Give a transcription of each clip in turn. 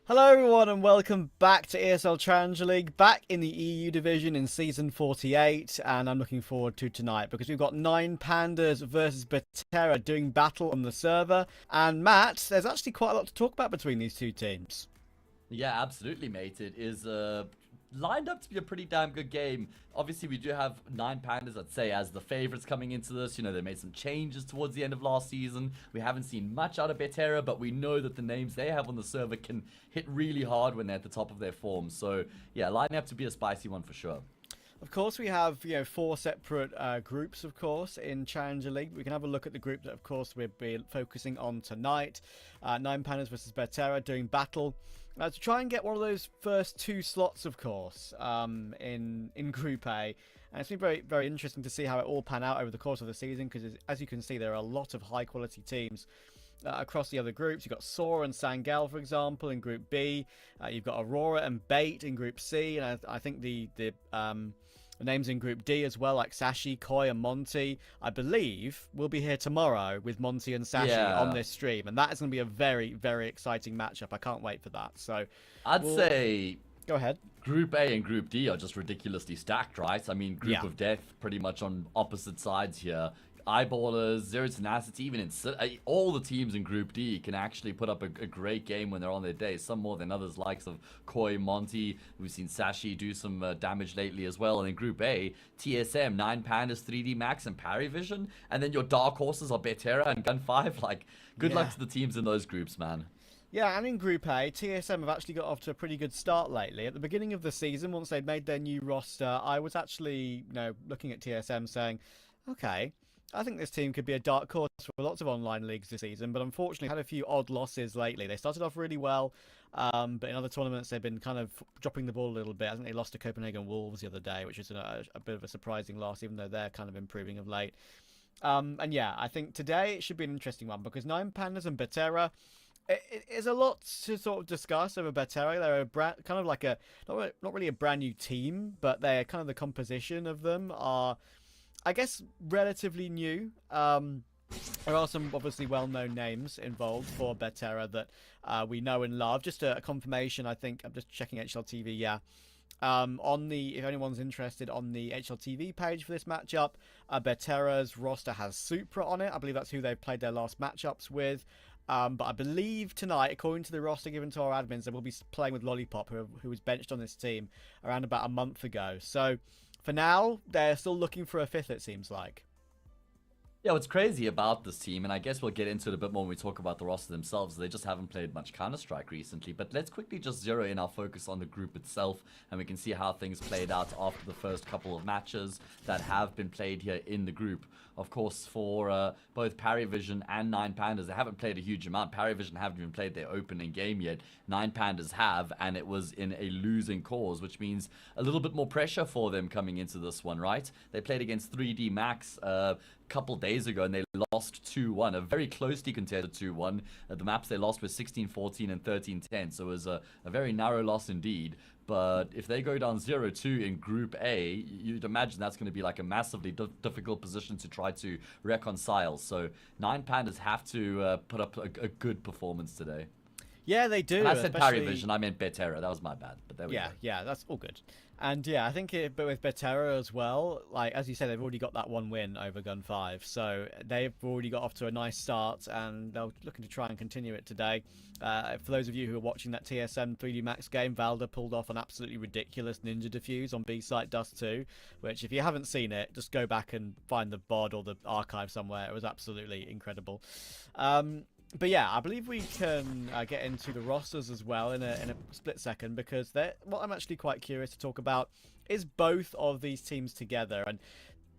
Hello everyone and welcome back to ESL Challenger League, back in the EU division in season 48, and I'm looking forward to tonight because we've got 9Pandas versus Betera doing battle on the server. And Matt, there's actually quite a lot to talk about between these two teams. Yeah, absolutely, mate. It is lined up to be a pretty damn good game. Obviously, we do have 9Pandas, I'd say, as the favorites coming into this. You know, they made some changes towards the end of last season. We haven't seen much out of Betera, but we know that the names they have on the server can hit really hard when they're at the top of their form. So, yeah, lining up to be a spicy one for sure. Of course, we have four separate groups. Of course, in Challenger League, we can have a look at the group that, of course, we'll be focusing on tonight. 9Pandas versus Betera doing battle to try and get one of those first two slots, of course, in Group A. And it's been very, very interesting to see how it all pan out over the course of the season, because as you can see, there are a lot of high-quality teams across the other groups. You've got Sora and Sangel, for example, in Group B. You've got Aurora and Bait in Group C, and I think the names in Group D as well, like Sashi, Koi, and Monty, I believe, will be here tomorrow with Monty and Sashi on this stream, and that is going to be a very, very exciting matchup. I can't wait for that. So I'd say go ahead. Group A and Group D are just ridiculously stacked, right? I mean, Group of Death pretty much on opposite sides here. Eyeballers, Zero Tenacity, even in all the teams in Group D can actually put up a great game when they're on their day. Some more than others, likes of Koi, Monty. We've seen Sashi do some damage lately as well. And in Group A, TSM, 9Pandas, 3D Max, and Parivision. And then your dark horses are Betera and Gun 5. Like, good luck to the teams in those groups, man. Yeah, and in Group A, TSM have actually got off to a pretty good start lately. At the beginning of the season, once they'd made their new roster, I was actually, looking at TSM saying, okay, I think this team could be a dark horse for lots of online leagues this season, but unfortunately had a few odd losses lately. They started off really well, but in other tournaments they've been kind of dropping the ball a little bit. I think they lost to Copenhagen Wolves the other day, which is a bit of a surprising loss, even though they're kind of improving of late. And yeah, I think today it should be an interesting one, because 9Pandas and Betera, it is a lot to sort of discuss over Betera. They're kind of like not really a brand new team, but they're kind of the composition of them are, I guess, relatively new. There are some obviously well-known names involved for Betera that we know and love. Just a confirmation, I think. I'm just checking HLTV, yeah. If anyone's interested, on the HLTV page for this matchup, Betera's roster has Supra on it. I believe that's who they've played their last matchups with. But I believe tonight, according to the roster given to our admins, they will be playing with Lollipop, who was benched on this team around about a month ago. So for now, they're still looking for a fifth, it seems like. Yeah, what's crazy about this team, and I guess we'll get into it a bit more when we talk about the roster themselves, they just haven't played much Counter-Strike recently. But let's quickly just zero in our focus on the group itself, and we can see how things played out after the first couple of matches that have been played here in the group. Of course, for both Parivision and 9Pandas, they haven't played a huge amount. Parivision haven't even played their opening game yet. 9Pandas have, and it was in a losing cause, which means a little bit more pressure for them coming into this one, right? They played against 3D Max couple days ago, and they lost 2-1, a very closely contested 2-1. The maps they lost were 16-14 and 13-10, so it was a very narrow loss indeed. But if they go down 0-2 in Group A, you'd imagine that's going to be like a massively difficult position to try to reconcile. So 9Pandas have to put up a good performance today. Yeah, they do. And I said Parivision, I meant Betera. That was my bad, but there we go. Yeah, that's all good. And yeah, I think but with Betera as well, like as you said, they've already got that one win over Gun 5, so they've already got off to a nice start, and they're looking to try and continue it today. For those of you who are watching that TSM 3D Max game, Valda pulled off an absolutely ridiculous ninja defuse on B site Dust 2, which if you haven't seen it, just go back and find the VOD or the archive somewhere. It was absolutely incredible. But yeah, I believe we can get into the rosters as well in a split second, because what I'm actually quite curious to talk about is both of these teams together. And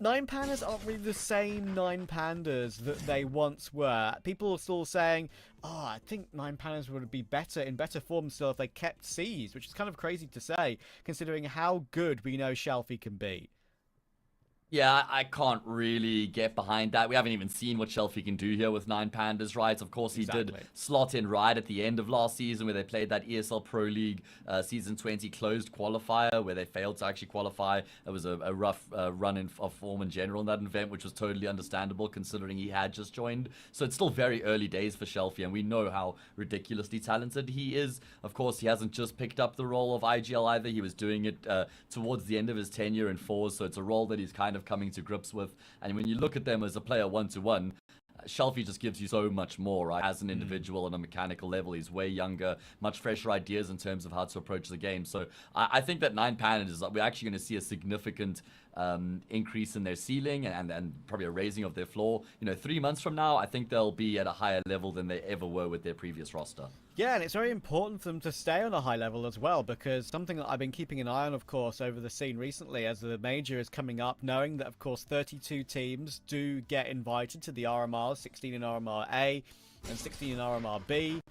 9Pandas aren't really the same 9Pandas that they once were. People are still saying, oh, I think 9Pandas would be in better form still if they kept C's, which is kind of crazy to say, considering how good we know Shelfie can be. Yeah, I can't really get behind that. We haven't even seen what Shelfie can do here with 9Pandas, right? Of course, he did slot in right at the end of last season where they played that ESL Pro League Season 20 closed qualifier where they failed to actually qualify. It was a rough run of form in general in that event, which was totally understandable considering he had just joined. So it's still very early days for Shelfie, and we know how ridiculously talented he is. Of course, he hasn't just picked up the role of IGL either. He was doing it towards the end of his tenure in Fours, so it's a role that he's kind of coming to grips with. And when you look at them as a player one-to-one, Shelfie just gives you so much more, right? As an individual on a mechanical level, he's way younger, much fresher ideas in terms of how to approach the game. So I think that 9Pandas, we're actually going to see a significant increase in their ceiling and probably a raising of their floor. 3 months from now, I think they'll be at a higher level than they ever were with their previous roster. Yeah, and it's very important for them to stay on a high level as well, because something that I've been keeping an eye on, of course, over the scene recently as the major is coming up, knowing that, of course, 32 teams do get invited to the RMR, 16 in RMR A and 16 in RMR B.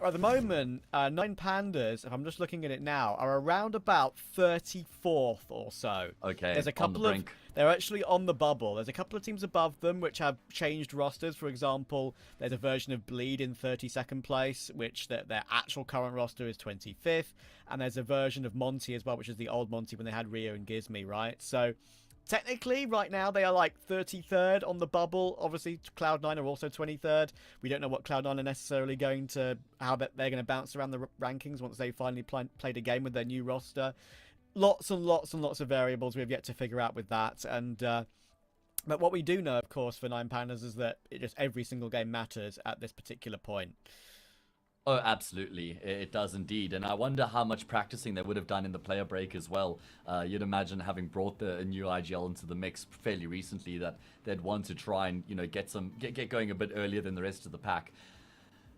At the moment, 9Pandas, if I'm just looking at it now, are around about 34th or so. Okay, there's a couple of they're actually on the bubble. There's a couple of teams above them which have changed rosters. For example, there's a version of Bleed in 32nd place, which their actual current roster is 25th, and there's a version of Monty as well, which is the old Monty when they had Rio and Gizmy, right? So technically, right now, they are like 33rd on the bubble. Obviously, Cloud9 are also 23rd. We don't know what Cloud9 are necessarily going to, how they're going to bounce around the rankings once they finally played a game with their new roster. Lots and lots and lots of variables we have yet to figure out with that. And but what we do know, of course, for 9Pandas is that just every single game matters at this particular point. Oh, absolutely. It does indeed. And I wonder how much practicing they would have done in the player break as well. You'd imagine, having brought the new IGL into the mix fairly recently, that they'd want to try and, get going a bit earlier than the rest of the pack.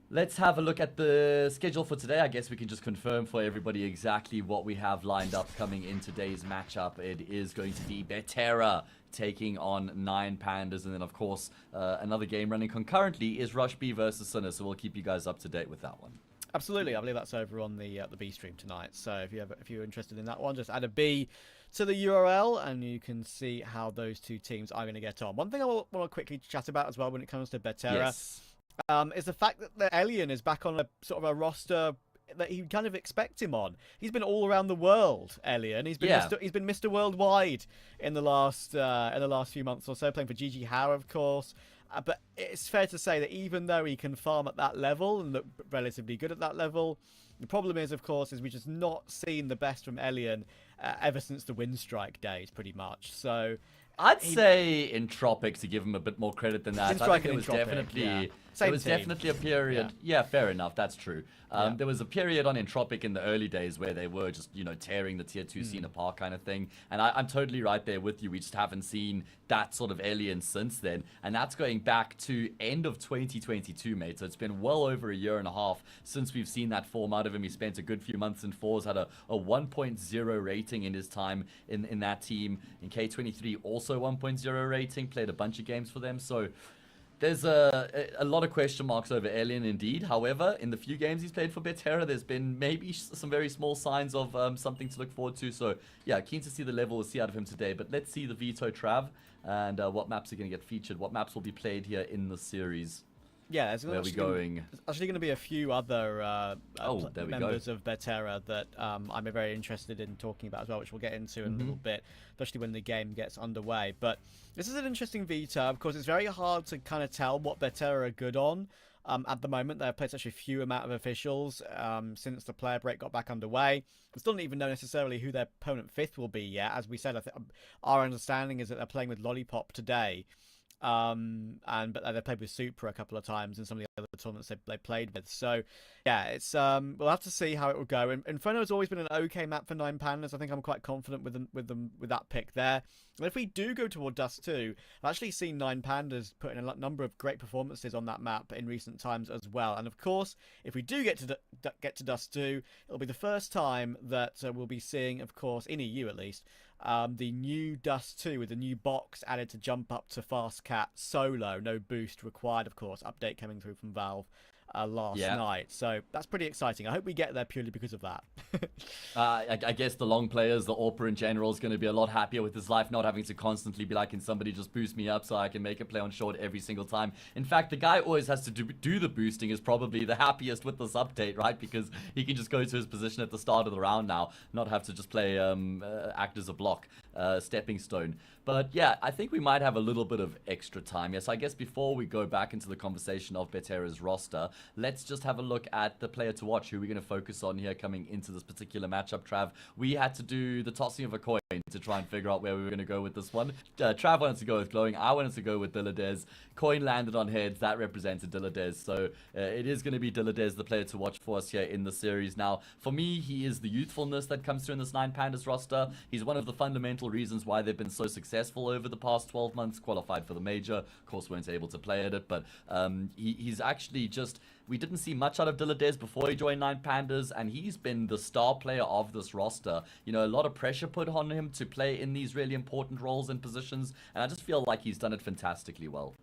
Let's have a look at the schedule for today. I guess we can just confirm for everybody exactly what we have lined up coming in today's matchup. It is going to be Betera taking on 9Pandas, and then of course another game running concurrently is Rush B versus Sinner, so we'll keep you guys up to date with that one. Absolutely, I believe that's over on the B stream tonight. So if you're interested in that one, just add a B to the URL and you can see how those two teams are going to get on. One thing I want to quickly chat about as well when it comes to Betera, Yes. is the fact that the Alien is back on a sort of a roster that you kind of expect him on. He's been all around the world, Alien. He's been Mr. Worldwide in the last few months or so, playing for GG Howe, of course. But it's fair to say that even though he can farm at that level and look relatively good at that level, the problem is, of course, we've just not seen the best from Alien ever since the Windstrike days, pretty much. So I'd say Entropic, to give him a bit more credit than that. I think it was definitely definitely a period. Yeah, fair enough. That's true. There was a period on Entropic in the early days where they were just, tearing the tier 2 scene apart kind of thing. And I'm totally right there with you. We just haven't seen that sort of Alien since then. And that's going back to end of 2022, mate. So it's been well over a year and a half since we've seen that form out of him. He spent a good few months in fours, had a 1.0 rating in his time in that team. In K23, also 1.0 rating, played a bunch of games for them. So there's a lot of question marks over Alien indeed. However, in the few games he's played for Betera, there's been maybe some very small signs of something to look forward to. So yeah, keen to see the level we'll see out of him today. But let's see the Veto Trav and what maps are going to get featured. What maps will be played here in the series. Yeah, there's where are we going? There's actually going to be a few other members of Betera that I'm very interested in talking about as well, which we'll get into in a little bit, especially when the game gets underway. But this is an interesting Vita. Of course, it's very hard to kind of tell what Betera are good on. At the moment, they've played such a few amount of officials since the player break got back underway. We still don't even know necessarily who their opponent fifth will be yet. As we said, our understanding is that they're playing with Lollipop today. But they played with Supra a couple of times in some of the other tournaments they played with. So yeah, it's we'll have to see how it will go. Inferno has always been an okay map for 9Pandas. I think I'm quite confident with that pick there. And if we do go toward Dust 2, I've actually seen 9Pandas put in a number of great performances on that map in recent times as well. And of course, if we do get to Dust 2, it'll be the first time that we'll be seeing, of course, in EU at least, the new Dust 2 with the new box added to jump up to Fast Cat solo, no boost required, of course. Update coming through from Valve last night, so that's pretty exciting. I hope we get there purely because of that. I guess the long players, the AWPer in general, is going to be a lot happier with his life, not having to constantly be like, can somebody just boost me up so I can make a play on short every single time. In fact, the guy always has to do the boosting is probably the happiest with this update, right? Because he can just go to his position at the start of the round now, not have to just play act as a block, stepping stone. But yeah, I think we might have a little bit of extra time. Yes, I guess before we go back into the conversation of Betera's roster, let's just have a look at the player to watch, who we're going to focus on here coming into this particular matchup, Trav. We had to do the tossing of a coin to try and figure out where we were going to go with this one. Trav wanted to go with Glowing. I wanted to go with Dilladez. Coin landed on heads. That represented Dilladez. So it is going to be Dilladez, the player to watch for us here in the series. Now, for me, he is the youthfulness that comes through in this 9Pandas roster. He's one of the fundamental reasons why they've been so successful over the past 12 months. Qualified for the major. Of course, weren't able to play at it, but he's actually just... We didn't see much out of Dilladez before he joined 9Pandas, and he's been the star player of this roster. You know, a lot of pressure put on him to play in these really important roles and positions, and I just feel like he's done it fantastically well.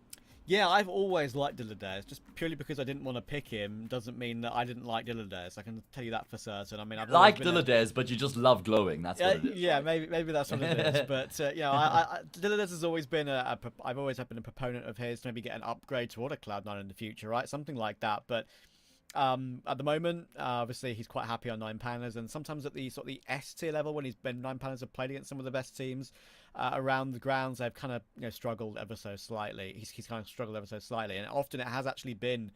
Yeah, I've always liked Dilladez. Just purely because I didn't want to pick him doesn't mean that I didn't like Dilladez. I can tell you that for certain. I mean, I've like Dilladez, but you just love Glowing. That's what it is. Yeah, maybe that's what it is. But you know, Dilladez has always been I've always been a proponent of his to maybe get an upgrade toward a Cloud9 in the future, right? Something like that. But at the moment, obviously, he's quite happy on 9Pandas, and sometimes at the sort of the S tier level, when 9Pandas have played against some of the best teams around the grounds, they've kind of struggled ever so slightly. He's kind of struggled ever so slightly, and often it has actually been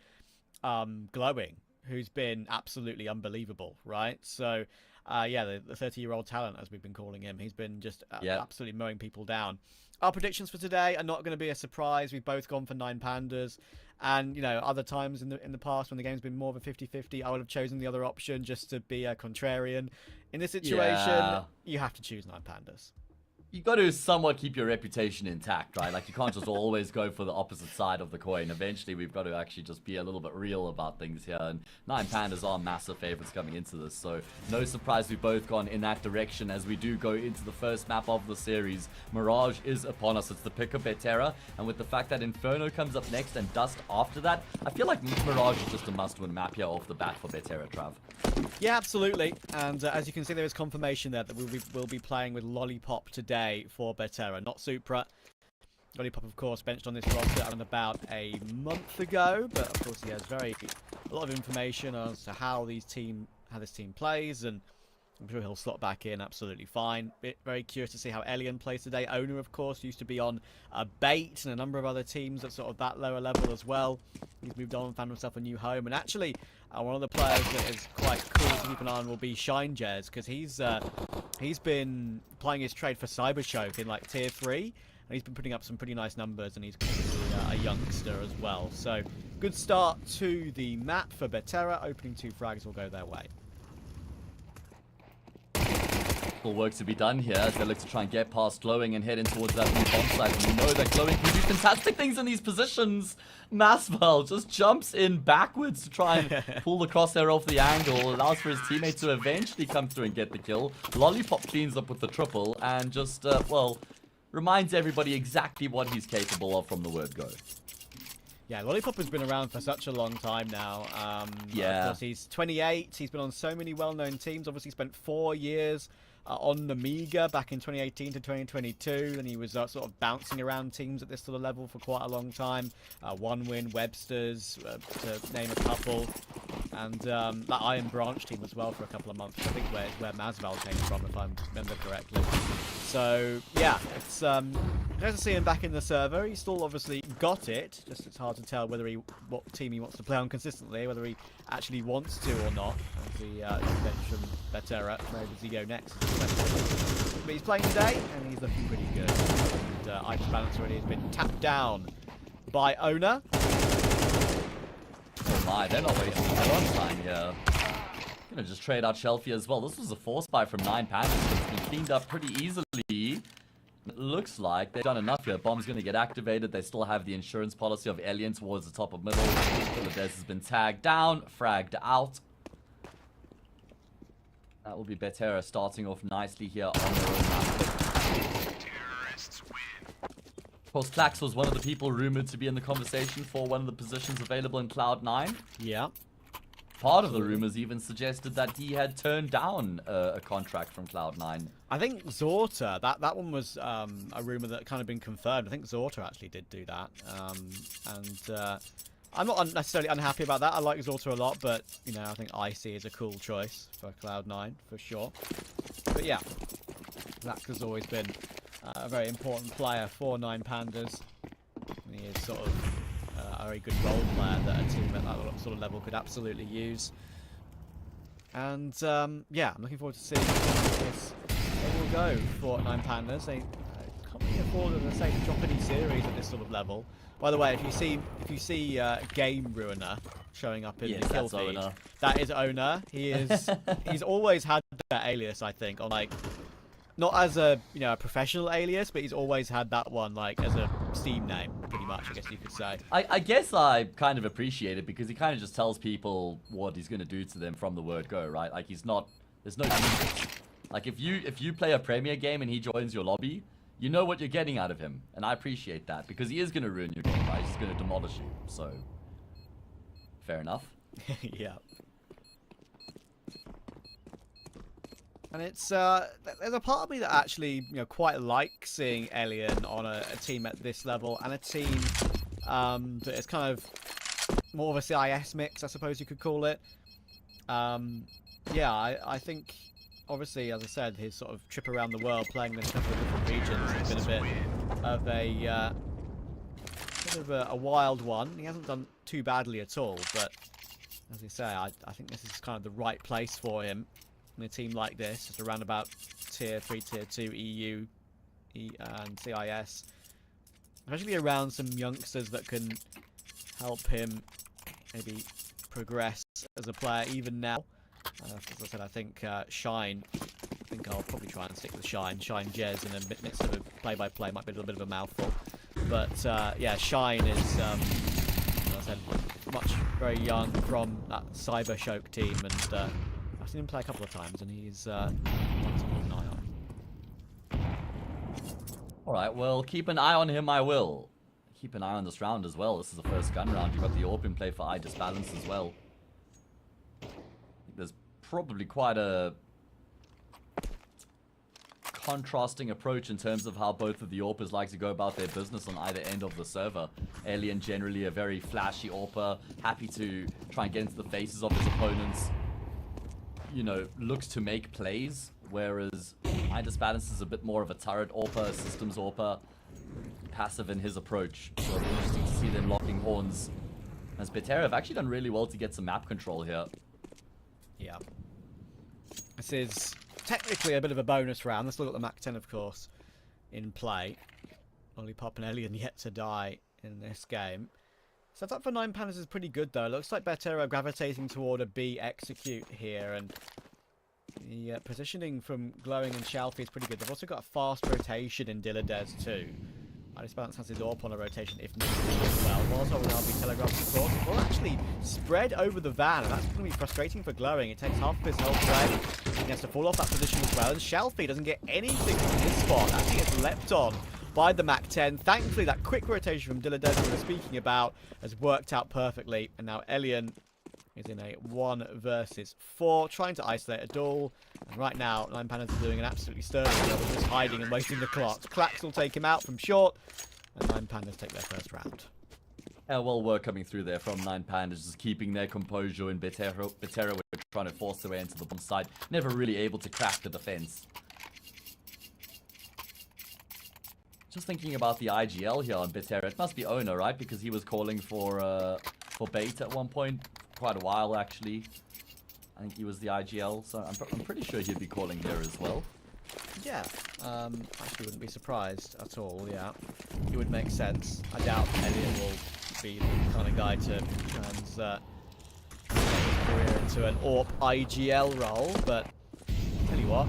Glowing, who's been absolutely unbelievable, right? So yeah, the 30-year-old talent, as we've been calling him, he's been just absolutely mowing people down. Our predictions for today are not going to be a surprise. We've both gone for 9Pandas. And, you know, other times in the past when the game's been more of a 50-50, I would have chosen the other option just to be a contrarian. In this situation, you have to choose 9Pandas. You got to somewhat keep your reputation intact, right? Like, you can't just always go for the opposite side of the coin. Eventually, we've got to actually just be a little bit real about things here. And 9Pandas are massive favorites coming into this. So, no surprise we've both gone in that direction as we do go into the first map of the series. Mirage is upon us. It's the pick of Betera. And with the fact that Inferno comes up next and Dust after that, I feel like Mirage is just a must-win map here off the bat for Betera, Trav. Yeah, absolutely. And as you can see, there is confirmation there that we'll be playing with Lollipop today for Betera, not Supra. Lollipop, of course, benched on this roster about a month ago, but of course he has a lot of information as to how this team plays, and I'm sure he'll slot back in absolutely fine. Very curious to see how Elian plays today. Owner, of course, used to be on Bait and a number of other teams at sort of that lower level as well. He's moved on and found himself a new home. And actually, one of the players that is quite cool to keep an eye on will be Shine Jez, because he's been playing his trade for Cyberchoke in like tier 3, and he's been putting up some pretty nice numbers, and he's a youngster as well. So good start to the map for Betera. Opening 2 frags will go their way. Work to be done here as they look to try and get past Glowing and head in towards that blue bomb site. And we know that Glowing can do fantastic things in these positions. Masval just jumps in backwards to try and pull the crosshair off the angle, allows for his teammate to eventually come through and get the kill. Lollipop cleans up with the triple and just, well, reminds everybody exactly what he's capable of from the word go. Yeah, Lollipop has been around for such a long time now. Of course, he's 28. He's been on so many well-known teams. Obviously, spent 4 years on Amiga back in 2018 to 2022, and he was sort of bouncing around teams at this sort of level for quite a long time. One Win, Webster's, to name a couple, and that Iron Branch team as well for a couple of months. I think where Masval came from, if I remember correctly. So yeah, it's nice to see him back in the server. He's still obviously got it. Just it's hard to tell what team he wants to play on consistently, whether he actually wants to or not. As he mentioned Betera, where does he go next? But he's playing today, and he's looking pretty good. And Ice Balance already has been tapped down by Owner. Oh my, they're not wasting their own time here. Gonna just trade out Shelfie as well. This was a force buy from 9Pandas. It's been cleaned up pretty easily. It looks like they've done enough here. Bomb's gonna get activated. They still have the insurance policy of Alien towards the top of middle. Dilladez has been tagged down, fragged out. That will be Betera starting off nicely here on their own map. Of course, Klax was one of the people rumored to be in the conversation for one of the positions available in Cloud9. Yeah. Part of the rumors even suggested that he had turned down a contract from Cloud9. I think Zorta, that one was a rumor that kind of been confirmed. I think Zorta actually did do that. I'm not necessarily unhappy about that. I like Zorta a lot, but, you know, I think Icy is a cool choice for Cloud9, for sure. But yeah, Klax has always been a very important player for 9Pandas. And he is sort of a very good role player that a team at that sort of level could absolutely use. And yeah, I'm looking forward to seeing how this will go for 9Pandas. They can't really afford, as I say, to drop any series at this sort of level. By the way, if you see Game Ruiner showing up in the kill feed, that is Owner. He's always had that alias, I think, on like, not as a a professional alias, but he's always had that one like as a Steam name, pretty much, I guess you could say. I guess I kind of appreciate it because he kind of just tells people what he's going to do to them from the word go, right? Like there's no secrets. Like if you play a Premier game and he joins your lobby, you know what you're getting out of him, and I appreciate that because he is going to ruin your game, right? He's going to demolish you. So fair enough. Yeah. And it's there's a part of me that actually quite likes seeing Alien on a team at this level, and a team that is kind of more of a CIS mix, I suppose you could call it. Yeah, I think obviously, as I said, his sort of trip around the world playing in a couple of different regions has been a bit of a wild one. He hasn't done too badly at all, but as you say, I think this is kind of the right place for him in a team like this, just around about tier 3, tier 2 EU and CIS, especially around some youngsters that can help him maybe progress as a player even now. As I said, I think Shine, I think I'll probably try and stick with Shine Jez in the midst of a play-by-play might be a little bit of a mouthful, but yeah, Shine is as I said, very young from that Cyber Shoke team, and I've seen him play a couple of times, and he's one to keep an eye on. Alright, well, keep an eye on him, I will. Keep an eye on this round as well. This is the first gun round. You've got the AWP in play for iDisbalance as well. I think there's probably quite a contrasting approach in terms of how both of the AWPers like to go about their business on either end of the server. Alien generally a very flashy AWPer, happy to try and get into the faces of his opponents. Looks to make plays, whereas iDisbalance is a bit more of a turret AWPer, systems AWPer, passive in his approach. So it'll be interesting to see them locking horns, as Betera have actually done really well to get some map control here. Yeah. This is technically a bit of a bonus round. Let's look at the Mach 10, of course, in play. Lollipop and Alien yet to die in this game. Setup for 9Pandas is pretty good, though. It looks like Betera gravitating toward a B execute here, and the positioning from Glowing and Shalfie is pretty good. They've also got a fast rotation in Dilladez too. iDisbalance has his AWP on a rotation if needed as well. Molotov will now be telegraphed across. It will actually spread over the van, and that's going to be frustrating for Glowing. It takes half of his health away. He has to fall off that position as well, and Shalfie doesn't get anything from this spot. Actually gets leapt on by the Mach 10. Thankfully, that quick rotation from Dilladez we were speaking about has worked out perfectly, and now Elian is in a 1 versus 4, trying to isolate a duel. And right now, 9Pandas are doing an absolutely sterling job of just hiding and wasting the clock. Clax will take him out from short, and 9Pandas take their first round. Yeah, well, work coming through there from 9Pandas, just keeping their composure, and Betera were trying to force their way into the bomb side. Never really able to crack the defense. Just thinking about the IGL here on Betera, it must be Owner, right? Because he was calling for bait at one point, quite a while actually. I think he was the IGL, so I'm pretty sure he'd be calling here as well. Yeah, actually wouldn't be surprised at all, yeah. It would make sense. I doubt Elliot will be the kind of guy to make his career into an AWP IGL role, but tell you what,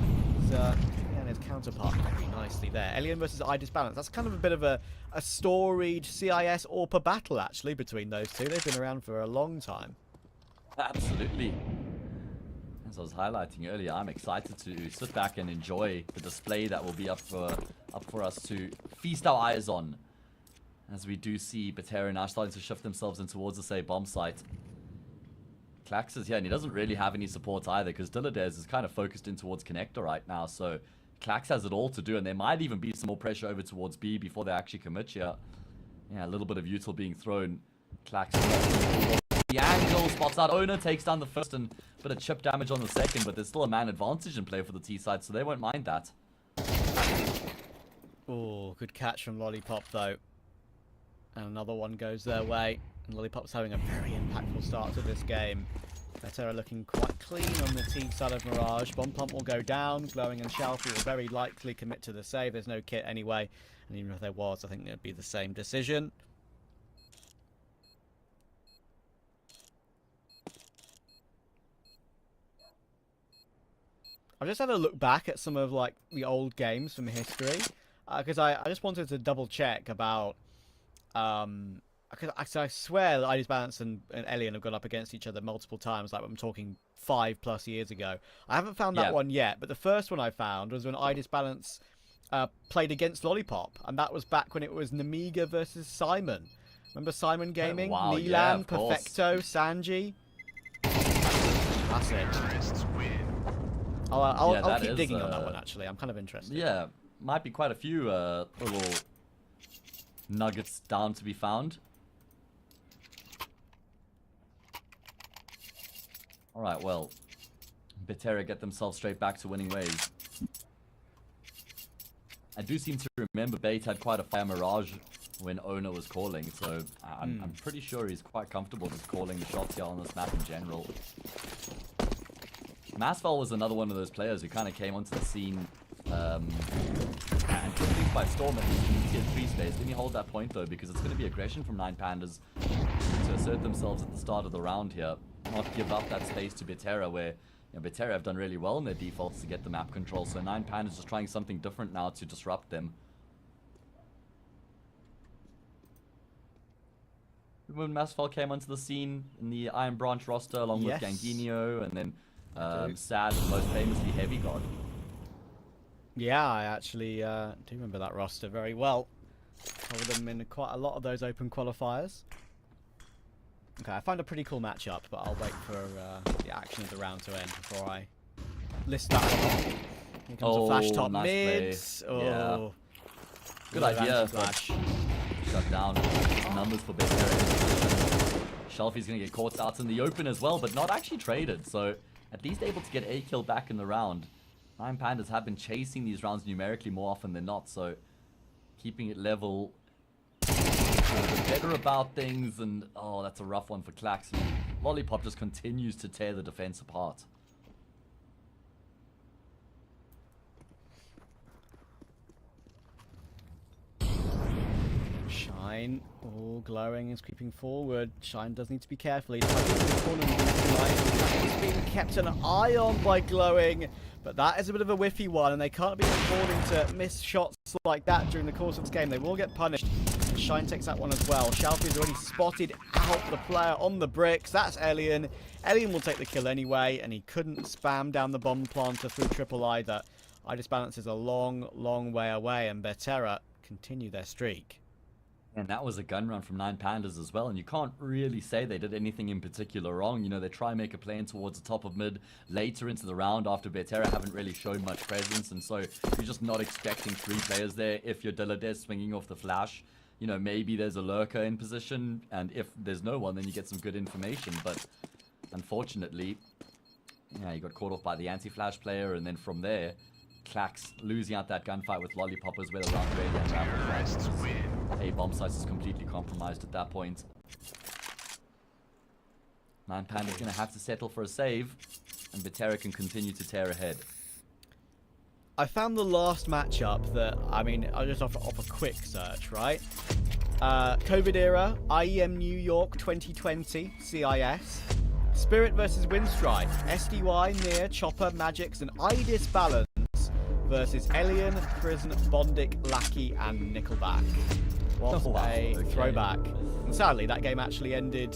his counterpart very nicely there. Alien versus iDisbalance. That's kind of a bit of a storied CIS AWPer battle, actually, between those two. They've been around for a long time. Absolutely. As I was highlighting earlier, I'm excited to sit back and enjoy the display that will be up for us to feast our eyes on. As we do see Betera now starting to shift themselves in towards the say bomb site. Clax is here, and he doesn't really have any support either, because Dilladez is kind of focused in towards Connector right now, so Clax has it all to do, and there might even be some more pressure over towards B before they actually commit here. Yeah, a little bit of util being thrown. Clax, the angle, spots out Owner, takes down the first, and a bit of chip damage on the second, but there's still a man advantage in play for the T side, so they won't mind that. Oh, good catch from Lollipop, though. And another one goes their way. Lollipop's having a very impactful start to this game. Betera looking quite clean on the team side of Mirage. Bomb Pump will go down. Glowing and Shalfie will very likely commit to the save. There's no kit anyway. And even if there was, I think it would be the same decision. I've just had a look back at some of like the old games from history. Because I just wanted to double check about... Because I swear that Ides Balance and Elian have gone up against each other multiple times, like I'm talking 5+ years ago. I haven't found that one yet, but the first one I found was when Ides Balance played against Lollipop, and that was back when it was Namiga versus Simon. Remember Simon Gaming? Oh, wow, Nilan, yeah, of Perfecto, Sanji? Classic. I'll keep digging on that one, actually. I'm kind of interested. Yeah, might be quite a few little nuggets down to be found. Alright, well, Betera get themselves straight back to winning ways. I do seem to remember Bait had quite a fire Mirage when Owner was calling, so I'm pretty sure he's quite comfortable just calling the shots here on this map in general. Masval was another one of those players who kind of came onto the scene and took things by storm in tier 3 space. Let me hold that point though, because it's going to be aggression from 9Pandas to assert themselves at the start of the round here. Not give up that space to Betera, where Betera have done really well in their defaults to get the map control, so 9Pandas just trying something different now to disrupt them. When Masval came onto the scene in the Iron Branch roster along with Ganginio and then Sad and most famously Heavy God. Yeah, I actually do remember that roster very well. Covered them in quite a lot of those open qualifiers. Okay, I found a pretty cool matchup, but I'll wait for the action of the round to end before I list that one. Here comes a flash top nice mid. Play. Yeah. Good idea. Flash. Shut down. Numbers for Betera. Shelfie's going to get caught out in the open as well, but not actually traded, so at least able to get a kill back in the round. 9Pandas have been chasing these rounds numerically more often than not, so keeping it level better about things, and oh, that's a rough one for Clax. Lollipop just continues to tear the defense apart. Shine, all glowing is creeping forward. Shine does need to be careful. He's being kept an eye on by glowing, but that is a bit of a whiffy one, and they can't be affording to miss shots like that during the course of this game. They will get punished. Shine takes that one as well. Shalfie's already spotted out the player on the bricks. That's Elian. Elian will take the kill anyway, and he couldn't spam down the bomb planter through triple either. Ides Balance is a long, long way away, and Betera continue their streak. And that was a gun run from 9Pandas as well, and you can't really say they did anything in particular wrong. You know, they try and make a play in towards the top of mid later into the round after Betera haven't really shown much presence, and so you're just not expecting 3 players there. If you're Dilladez swinging off the flash, you know, maybe there's a lurker in position, and if there's no one, then you get some good information, but unfortunately, yeah, you got caught off by the anti-flash player, and then from there, Clax losing out that gunfight with Lollipop as well around really unraveled. A bomb site is completely compromised at that point. 9Panda's going to have to settle for a save, and Betera can continue to tear ahead. I found the last matchup that, I mean, I'll just off a quick search, right? COVID era, IEM New York 2020, CIS. Spirit versus Windstrike, SDY, Nier, Chopper, Magix, and Ides Balance versus Elian, Prison, Bondic, Lackey, and Nickelback. What a throwback. And sadly, that game actually ended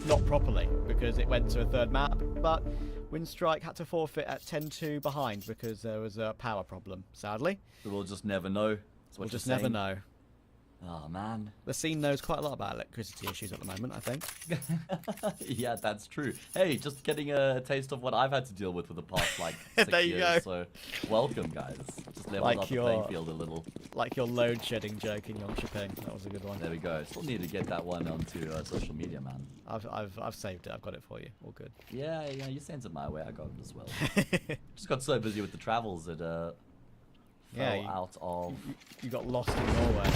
not properly because it went to a third map, but Windstrike had to forfeit at 10-2 behind because there was a power problem, sadly. So we'll just never know. We'll just never know. Oh, man. The scene knows quite a lot about electricity issues at the moment, I think. Yeah, that's true. Hey, just getting a taste of what I've had to deal with the past, like, 6 there you years. go. So, welcome, guys. Just leveled Like up the playing field a little. Like your load shedding joke in Yongshiping. That was a good one. There we go. Still need to get that one onto social media, man. I've saved it. I've got it for you. All good. Yeah, you sent it my way. I got it as well. Just got so busy with the travels that Yeah, fell out of... You got lost in Norway.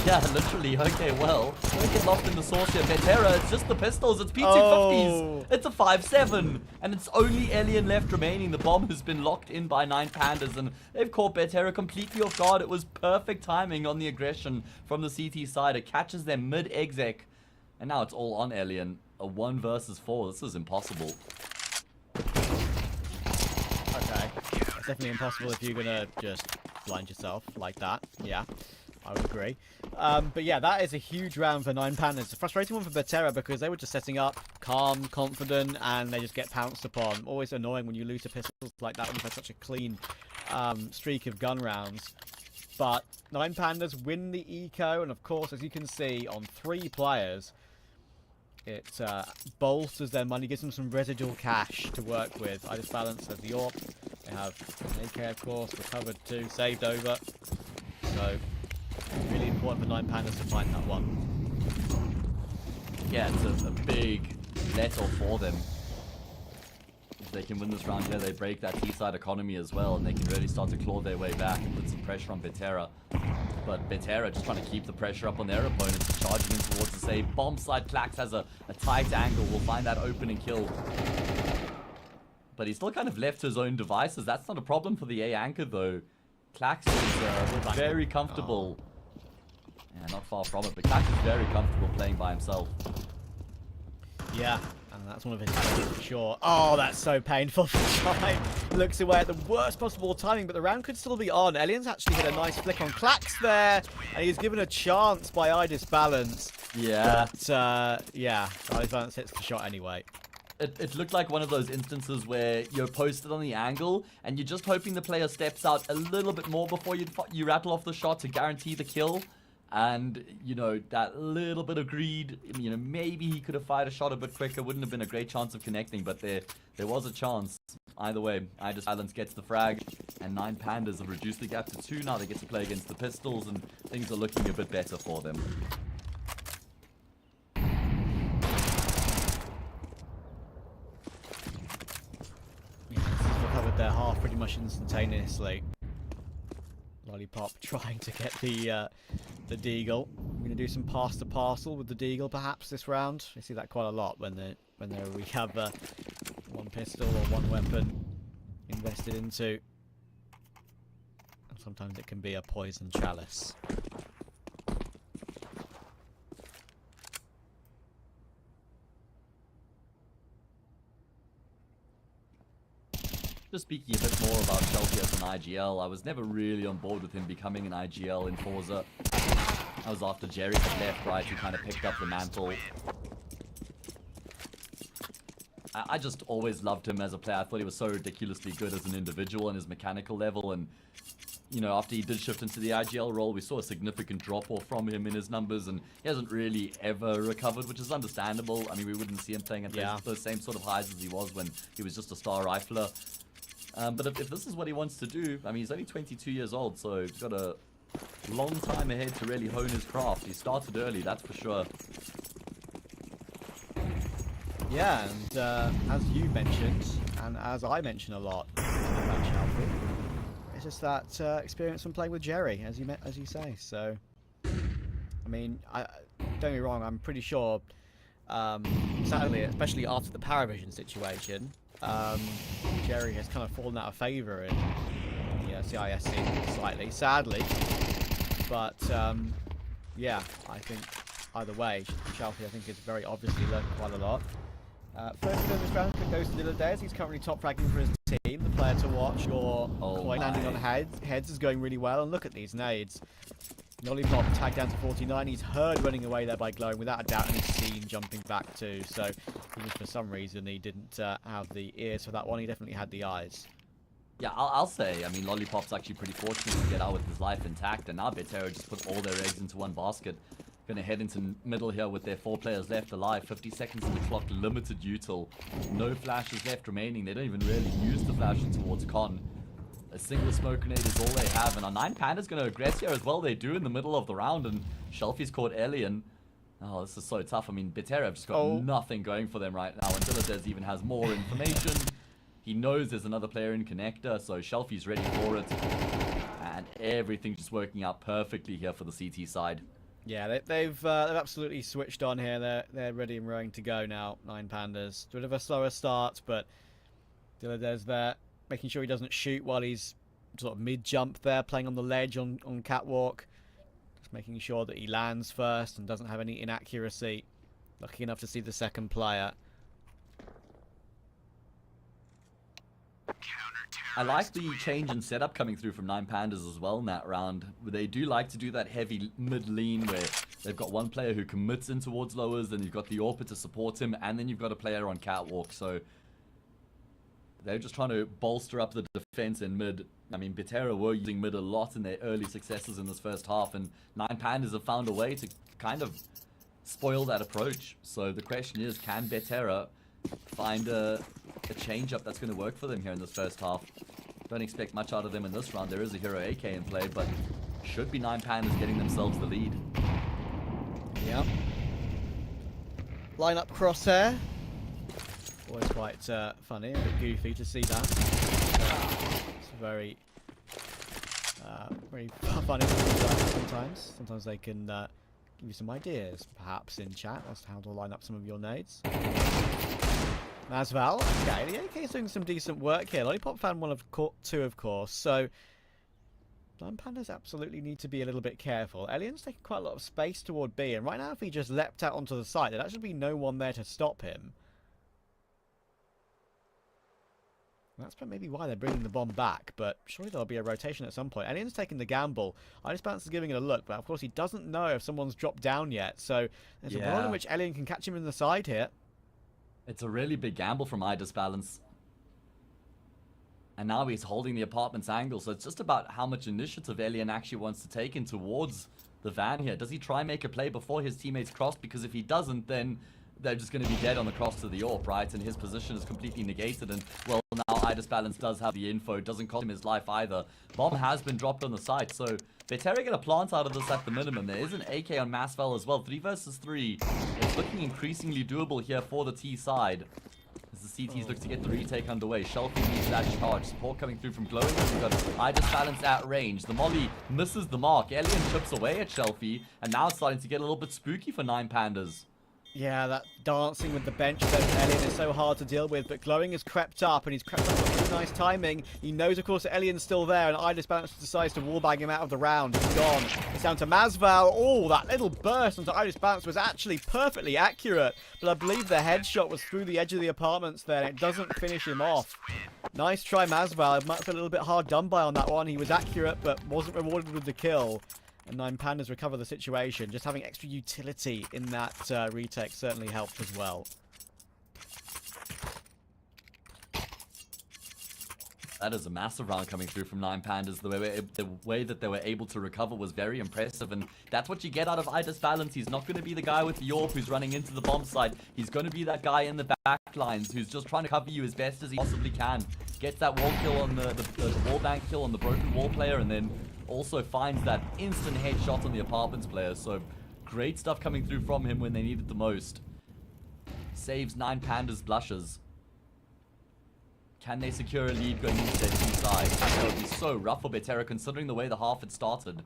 Yeah, literally. Okay, well, don't get lost in the sauce here. Betera, it's just the pistols. It's P250s. Oh. It's a 5-7. And it's only Alien left remaining. The bomb has been locked in by 9Pandas. And they've caught Betera completely off guard. It was perfect timing on the aggression from the CT side. It catches them mid-exec. And now it's all on Alien. A 1 versus 4. This is impossible. Okay. It's definitely impossible if you're going to just blind yourself like that. Yeah. I would agree. But yeah, that is a huge round for 9Pandas. It's a frustrating one for Betera because they were just setting up calm, confident, and they just get pounced upon. Always annoying when you lose to pistols like that when you've had such a clean streak of gun rounds. But 9Pandas win the eco, and of course, as you can see, on 3 players, it bolsters their money, gives them some residual cash to work with. I just balance as the AWP. They have an AK, of course, recovered too, saved over. So... really important for 9Pandas to find that one. Yeah, it's a big let-off for them. If they can win this round here, they break that T-side economy as well, and they can really start to claw their way back and put some pressure on Betera. But Betera just trying to keep the pressure up on their opponents, charging in towards the save. Bomb side, Klax has a tight angle, will find that opening kill. But he's still kind of left to his own devices. That's not a problem for the A anchor, though. Klax is very comfortable. Yeah, not far from it, but Klax is very comfortable playing by himself. Yeah, and that's one of his favorites for sure. Oh, that's so painful for Chime. Looks away at the worst possible timing, but the round could still be on. Elian's actually hit a nice flick on Klax there, and he's given a chance by Idis Balance. Yeah. But, yeah, Idis Balance hits the shot anyway. It looked like one of those instances where you're posted on the angle and you're just hoping the player steps out a little bit more before you rattle off the shot to guarantee the kill. And, you know, that little bit of greed, you know, maybe he could have fired a shot a bit quicker. Wouldn't have been a great chance of connecting, but there was a chance. Either way, Idis Balance gets the frag, and 9Pandas have reduced the gap to 2. Now they get to play against the pistols, and things are looking a bit better for them. Recovered their half pretty much instantaneously. Lollipop trying to get the deagle. I'm going to do some pass to parcel with the deagle perhaps this round. I see that quite a lot when we have one pistol or one weapon invested into. And sometimes it can be a poison chalice. Just speaking a bit more about Shelfie as an IGL, I was never really on board with him becoming an IGL in Forza. I was after Jerry had left, right, who kind of picked up the mantle. I just always loved him as a player. I thought he was so ridiculously good as an individual and his mechanical level, and you know, after he did shift into the IGL role, we saw a significant drop-off from him in his numbers, and he hasn't really ever recovered, which is understandable. I mean, we wouldn't see him playing at those same sort of highs as he was when he was just a star rifler. But if this is what he wants to do, I mean, he's only 22 years old, so he's got a long time ahead to really hone his craft. He started early, that's for sure. Yeah, and as you mentioned, and as I mention a lot about Shelfie, it's just that experience from playing with Jerry, as you say. So, I mean, don't get me wrong, I'm pretty sure, sadly, especially after the Paravision situation, Jerry has kind of fallen out of favour in the CIS scene slightly, sadly. But yeah, I think either way, Shelfie I think has very obviously learned quite a lot. First in this round goes to Lilladez. He's currently top fragging for his team. The player to watch, your landing on heads is going really well. And look at these nades. Lollipop tagged down to 49. He's heard running away there by Glowing without a doubt, and he's seen jumping back too. So even if for some reason he didn't have the ears for that one, he definitely had the eyes. Yeah, I'll say, I mean, Lollipop's actually pretty fortunate to get out with his life intact, and now Betera just put all their eggs into one basket. Gonna head into middle here with their 4 players left alive. 50 seconds on the clock, limited util. No flashes left remaining. They don't even really use the flash towards Con. A single smoke grenade is all they have, and our 9Pandas gonna aggress here as well. They do in the middle of the round, and Shelfie's caught Alien. Oh, this is so tough. I mean, Betera have just got nothing going for them right now, until Des even has more information. He knows there's another player in connector, so Shelfie's ready for it. And everything's just working out perfectly here for the CT side. Yeah, they've absolutely switched on here. They're ready and raring to go now. 9Pandas. Bit of a slower start, but Dillade's there, making sure he doesn't shoot while he's sort of mid-jump there, playing on the ledge on catwalk. Just making sure that he lands first and doesn't have any inaccuracy. Lucky enough to see the second player. I like the change in setup coming through from 9Pandas as well in that round. They do like to do that heavy mid-lean where they've got one player who commits in towards lowers, then you've got the AWPer to support him, and then you've got a player on catwalk. So they're just trying to bolster up the defense in mid. I mean, Betera were using mid a lot in their early successes in this first half, and 9Pandas have found a way to kind of spoil that approach. So the question is, can Betera find a change-up that's going to work for them here in this first half? Don't expect much out of them in this round. There is a hero AK in play, but should be 9Pandas getting themselves the lead. Yep. Line up crosshair. Always quite funny, a bit goofy to see that. It's very funny sometimes. Sometimes they can give you some ideas, perhaps in chat, as to how to line up some of your nades. Masval, okay, the AK is doing some decent work here. Lollipop found one of two, of course, so 9Pandas absolutely need to be a little bit careful. Elian's taking quite a lot of space toward B, and right now if he just leapt out onto the site, there'd actually be no one there to stop him. That's maybe why they're bringing the bomb back, but surely there'll be a rotation at some point. Elian's taking the gamble. Balance is giving it a look, but of course he doesn't know if someone's dropped down yet, so there's a world in which Elian can catch him in the side here. It's a really big gamble from Balance. And now he's holding the apartment's angle, so it's just about how much initiative Elian actually wants to take in towards the van here. Does he try and make a play before his teammates cross? Because if he doesn't, then they're just going to be dead on the cross to the AWP, right? And his position is completely negated. And, well, now Balance does have the info. Doesn't cost him his life either. Bomb has been dropped on the site, so Betera get a plant out of this at the minimum. There is an AK on Masvel as well. 3 versus 3. It's looking increasingly doable here for the T side, as the CTs look to get the retake underway. Shelfie needs that charge. Support coming through from Glowing. We've got Balance at range. The molly misses the mark. Elian chips away at Shelfie, and now it's starting to get a little bit spooky for 9Pandas. Yeah, that dancing with the bench there from Elian is so hard to deal with, but Glowing has crept up, and he's crept up with really nice timing. He knows, of course, that Elian's still there, and Balance decides to wallbang him out of the round. He's gone. It's down to Masval. Oh, that little burst onto Balance was actually perfectly accurate, but I believe the headshot was through the edge of the apartments there, and it doesn't finish him off. Nice try, Masval. It might feel a little bit hard done by on that one. He was accurate, but wasn't rewarded with the kill. And 9Pandas recover the situation. Just having extra utility in that retake certainly helped as well. That is a massive round coming through from 9Pandas. The way that they were able to recover was very impressive, and that's what you get out of Balance. He's not going to be the guy with the AWP who's running into the bomb site. He's going to be that guy in the back lines who's just trying to cover you as best as he possibly can. Gets that wall kill on the wall bank kill on the broken wall player, and then also finds that instant headshot on the apartments player. So great stuff coming through from him when they need it the most. Saves 9Pandas blushes. Can they secure a lead going into their team side? That would be so rough for Betera considering the way the half had started.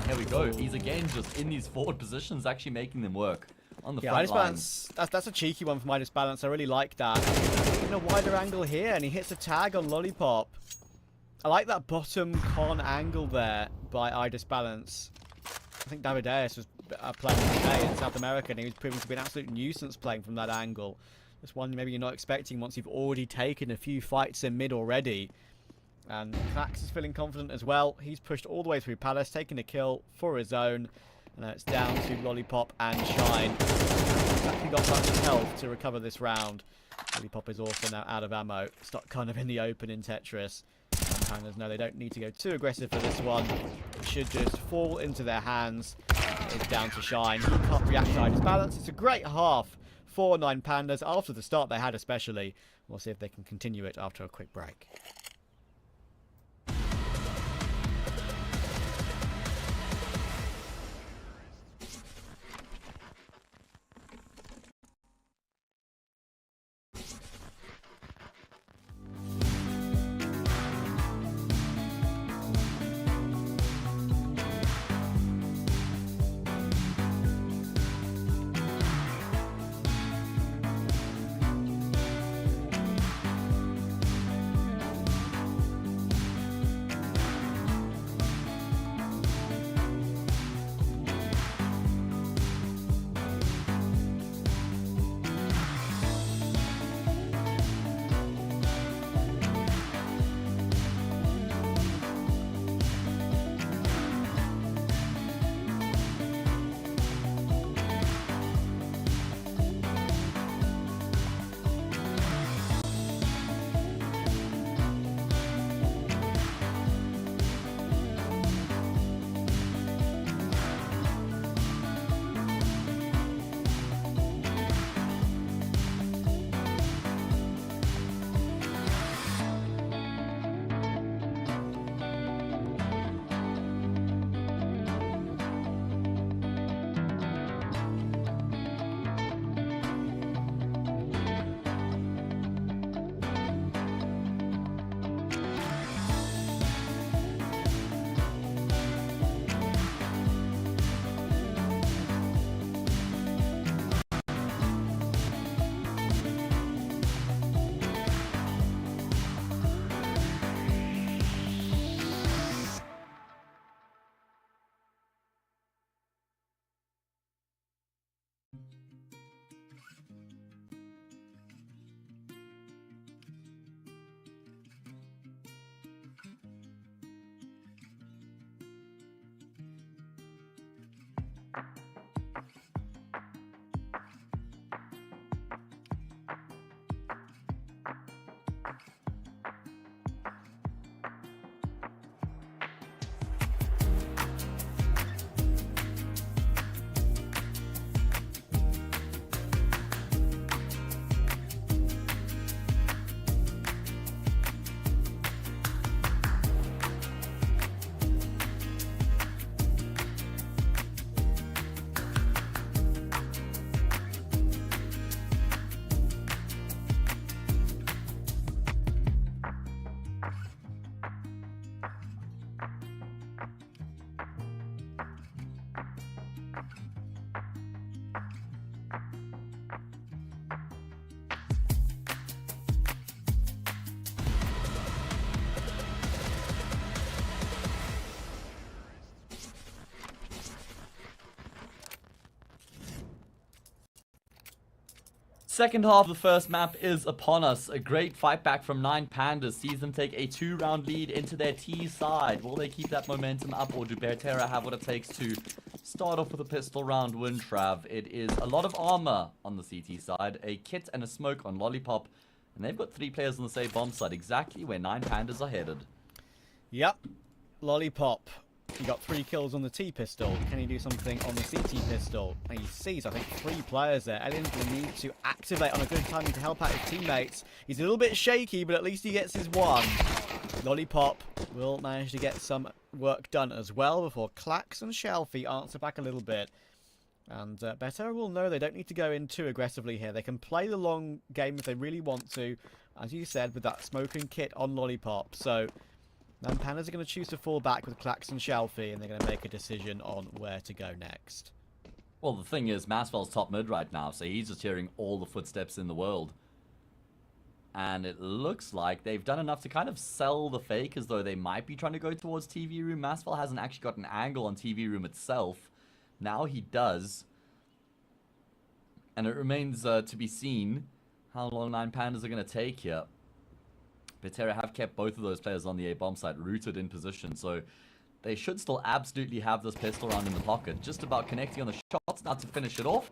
Here we go. He's again just in these forward positions, actually making them work on the front line. That's a cheeky one from Balance. I really like that. In a wider angle here, and he hits a tag on Lollipop. I like that bottom con angle there by Balance. I think Davideus was playing today in South America, and he was proving to be an absolute nuisance playing from that angle. Just one maybe you're not expecting once you've already taken a few fights in mid already. And Klax is feeling confident as well. He's pushed all the way through Palace, taking a kill for his own. And now it's down to Lollipop and Shine. He's actually got much health to recover this round. Lollipop is also now out of ammo. Stuck kind of in the open in Tetris. Pandas know they don't need to go too aggressive for this one. It should just fall into their hands. It's down to Shine. He can't react to Balance. It's a great half for 9Pandas after the start they had especially. We'll see if they can continue it after a quick break. Second half of the first map is upon us. A great fight back from 9Pandas sees them take a 2-round lead into their T side. Will they keep that momentum up, or do Betera have what it takes to start off with a pistol round win, Trav? It is a lot of armor on the CT side, a kit and a smoke on Lollipop, and they've got 3 players on the same bomb side, exactly where 9Pandas are headed. Yep. Lollipop. He got 3 kills on the T pistol. Can he do something on the CT pistol? And he sees, I think, 3 players there. Alien's going to need to activate on a good timing to help out his teammates. He's a little bit shaky, but at least he gets his one. Lollipop will manage to get some work done as well before Clax and Shelfie answer back a little bit. And Betera will know they don't need to go in too aggressively here. They can play the long game if they really want to, as you said, with that smoking kit on Lollipop. So 9Pandas are going to choose to fall back with Clax and Shelfie, and they're going to make a decision on where to go next. Well, the thing is, Masvel's top mid right now, so he's just hearing all the footsteps in the world. And it looks like they've done enough to kind of sell the fake as though they might be trying to go towards TV room. Masvel hasn't actually got an angle on TV room itself. Now he does. And it remains to be seen how long 9Pandas are going to take here. Betera have kept both of those players on the A bomb site rooted in position, so they should still absolutely have this pistol round in the pocket. Just about connecting on the shots now to finish it off.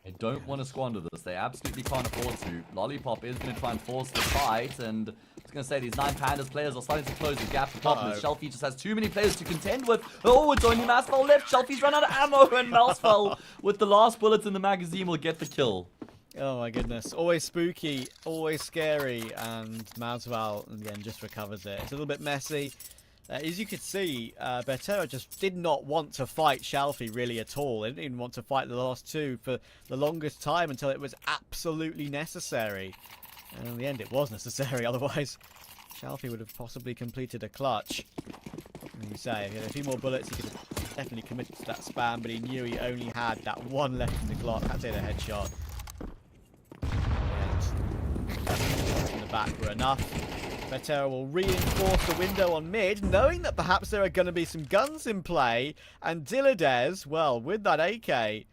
They don't want to squander this. They absolutely can't afford to. Lollipop is going to try and force the fight, and I was going to say these 9Pandas players are starting to close the gap to top. Shelfie just has too many players to contend with. Oh, it's only Masvel left. Shelfie's run out of ammo, and Masvel with the last bullets in the magazine will get the kill. Oh my goodness, always spooky, always scary, and Masvel, again, just recovers it. It's a little bit messy. As you could see, Betera just did not want to fight Shelfie really at all. They didn't even want to fight the last 2 for the longest time until it was absolutely necessary. And in the end, it was necessary, otherwise Shelfie would have possibly completed a clutch. And you say, if he had a few more bullets, he could have definitely committed to that spam, but he knew he only had that one left in the Glock. Had to hit a headshot. In the back were enough. Betera will reinforce the window on mid, knowing that perhaps there are going to be some guns in play. And Dilladez, well, with that AK,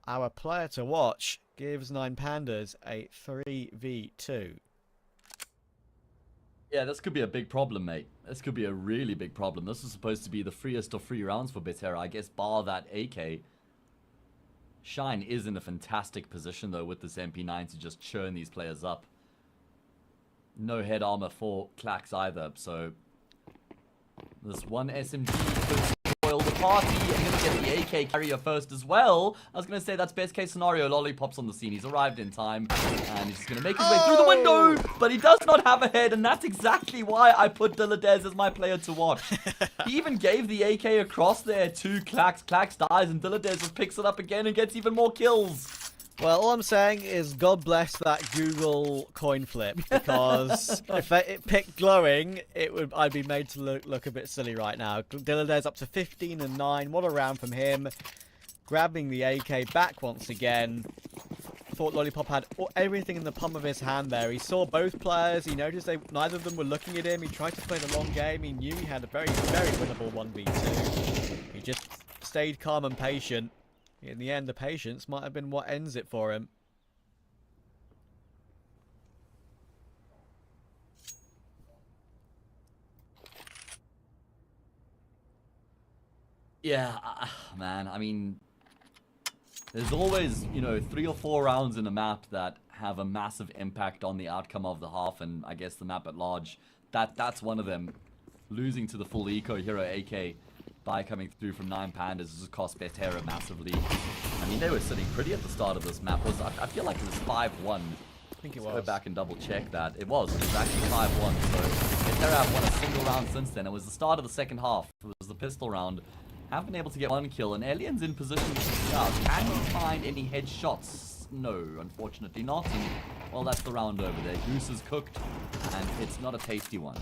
our player to watch, gives 9Pandas a 3v2. Yeah, this could be a big problem, mate. This could be a really big problem. This is supposed to be the freest of free rounds for Betera, I guess, bar that AK. Shine is in a fantastic position, though, with this MP9 to just churn these players up. No head armor for Clax either, so this one SMG could spoil the party. I'm going to get the AK carrier first as well. I was going to say that's best case scenario. Lollipop's on the scene. He's arrived in time, and he's just going to make his way through the window, but he does not have a head, and that's exactly why I put Dilladez as my player to watch. He even gave the AK across there to Clax. Clax dies, and Dilladez just picks it up again and gets even more kills. Well, all I'm saying is God bless that Google coin flip, because if it picked glowing, I'd be made to look a bit silly right now. Dilladez up to 15 and 9. What a round from him. Grabbing the AK back once again. Thought Lollipop had everything in the palm of his hand there. He saw both players. He noticed neither of them were looking at him. He tried to play the long game. He knew he had a very, very winnable 1v2. He just stayed calm and patient. In the end, the patience might have been what ends it for him. Yeah, man. I mean, there's always, 3 or 4 rounds in a map that have a massive impact on the outcome of the half, and I guess the map at large. That's one of them. Losing to the full eco hero AK by coming through from 9Pandas has cost Betera massively. I mean, they were sitting pretty at the start of this map. I feel like it was 5-1. I think it Let's was. go back and double check that. It was actually 5-1. So Betera have won a single round since then. It was the start of the second half. It was the pistol round. Have been able to get 1 kill, and Alien's in position to shoot out. Can he find any headshots? No, unfortunately not. And, well, that's the round over there. Goose is cooked, and it's not a tasty one.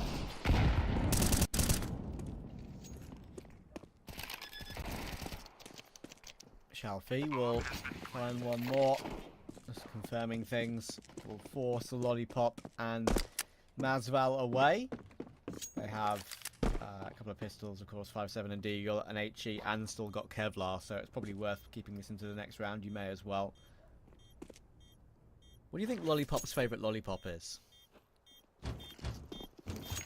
Shalfie will find one more. Just confirming things. Will force the lollipop and Masval away. They have a couple of pistols, of course, 5.7 and Deagle, and HE, and still got Kevlar, so it's probably worth keeping this into the next round. You may as well. What do you think Lollipop's favourite lollipop is?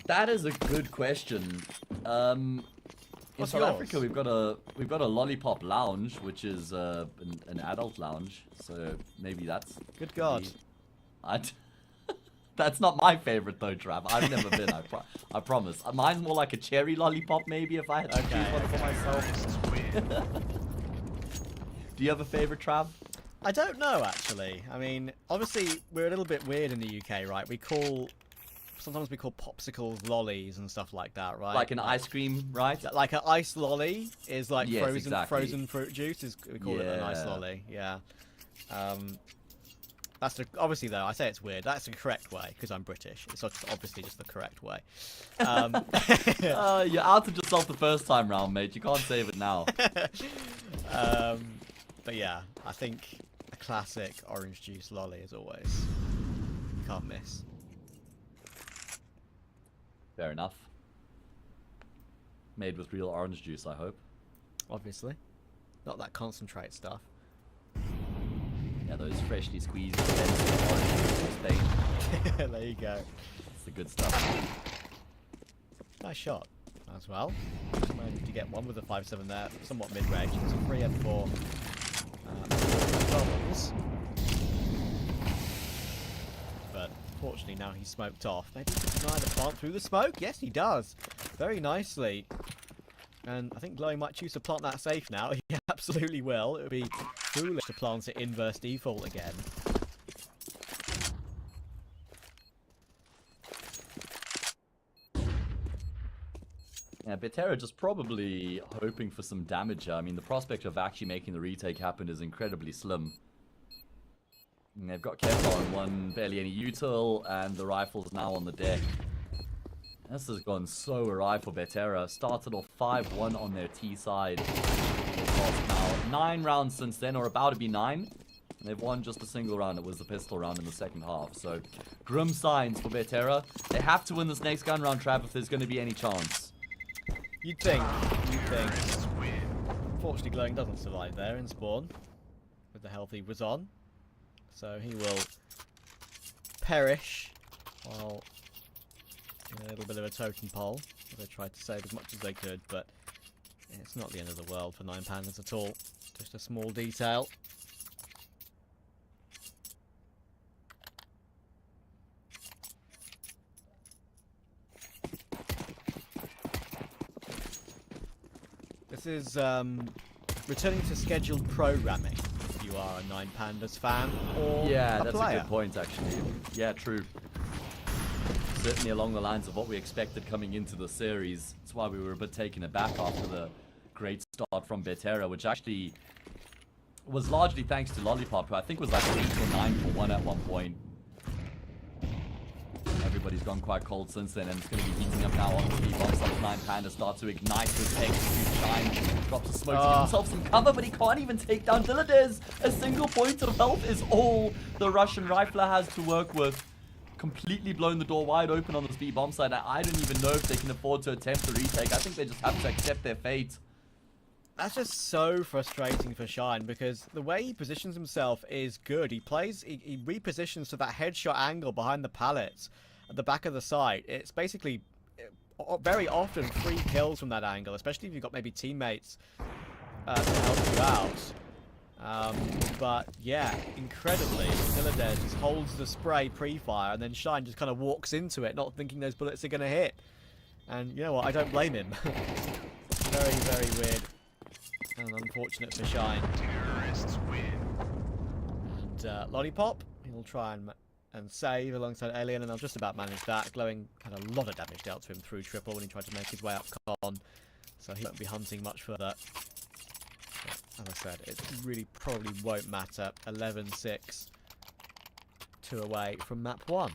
That is a good question. In What's South yours? Africa, we've got a lollipop lounge, which is an adult lounge. So maybe that's Good God. That's not my favorite though, Trav. I've never been. I promise. Mine's more like a cherry lollipop, maybe, if I had to choose one for myself. Do you have a favorite, Trav? I don't know, actually. I mean, obviously, we're a little bit weird in the UK, right? Sometimes we call popsicles lollies and stuff like that, right? Like an ice cream, right? Like an ice lolly is like Yes, frozen exactly. frozen fruit juice. We call it an ice Yeah. lolly. Yeah. Obviously though I say it's weird. That's the correct way because I'm British. It's obviously just the correct way. You outed yourself the first time round, mate. You can't save it now. But yeah, I think a classic orange juice lolly as always. Can't miss. Fair enough. Made with real orange juice, I hope. Obviously, not that concentrate stuff. Yeah, those freshly squeezed orange juice from Spain. There you go. That's the good stuff. Nice shot as well. Just managed to get one with a 5.7 there, somewhat mid-range. It's a 3 and 4 doubles. But fortunately now he's smoked off. Maybe he can deny the plant through the smoke. Yes, he does. Very nicely. And I think Glowing might choose to plant that safe now. He absolutely will. It would be foolish to plant it inverse default again. Yeah, Betera just probably hoping for some damage here. I mean, the prospect of actually making the retake happen is incredibly slim. And they've got Kevlar on one, barely any util, and the rifle's now on the deck. This has gone so awry for Betera. Started off 5-1 on their T side. They've lost now 9 rounds since then, or about to be 9. And they've won just a single round. It was the pistol round in the second half. So, grim signs for Betera. They have to win this next gun round, Trav, if there's going to be any chance. You'd think. Unfortunately, Glowing doesn't survive there in spawn with the health he was on. So he will perish while in a little bit of a totem pole. They tried to save as much as they could, but it's not the end of the world for 9Pandas at all. Just a small detail. This is returning to scheduled programming. If you are a 9Pandas fan or Yeah, a that's player. a good point, actually. Yeah, true. Certainly along the lines of what we expected coming into the series. That's why we were a bit taken aback after the great start from Betera, which actually was largely thanks to Lollipop, who I think was like 8 or 9 for 1 at one point. Everybody's gone quite cold since then, and it's going to be heating up now on the speed box. 9Pandas start to ignite this execute shine. Drops a smoke to give himself some cover, but he can't even take down Dilladez. A single point of health is all the Russian rifler has to work with. Completely blown the door wide open on the speed bomb side. I don't even know if they can afford to attempt the retake. I think they just have to accept their fate. That's just so frustrating for Shine because the way he positions himself is good. He repositions to that headshot angle behind the pallets at the back of the site. It's basically very often free kills from that angle, especially if you've got maybe teammates to help you out. But yeah, incredibly, Philadez just holds the spray pre-fire, and then Shine just kind of walks into it, not thinking those bullets are going to hit. And you know what? I don't blame him. Very, very weird and unfortunate for Shine. Terrorists win. And Lollipop, he'll try and save alongside Alien, and I'll just about manage that. Glowing had a lot of damage dealt to him through triple when he tried to make his way up con, so he won't be hunting much further. But, as I said, it really probably won't matter. 11-6, 2 away from map 1.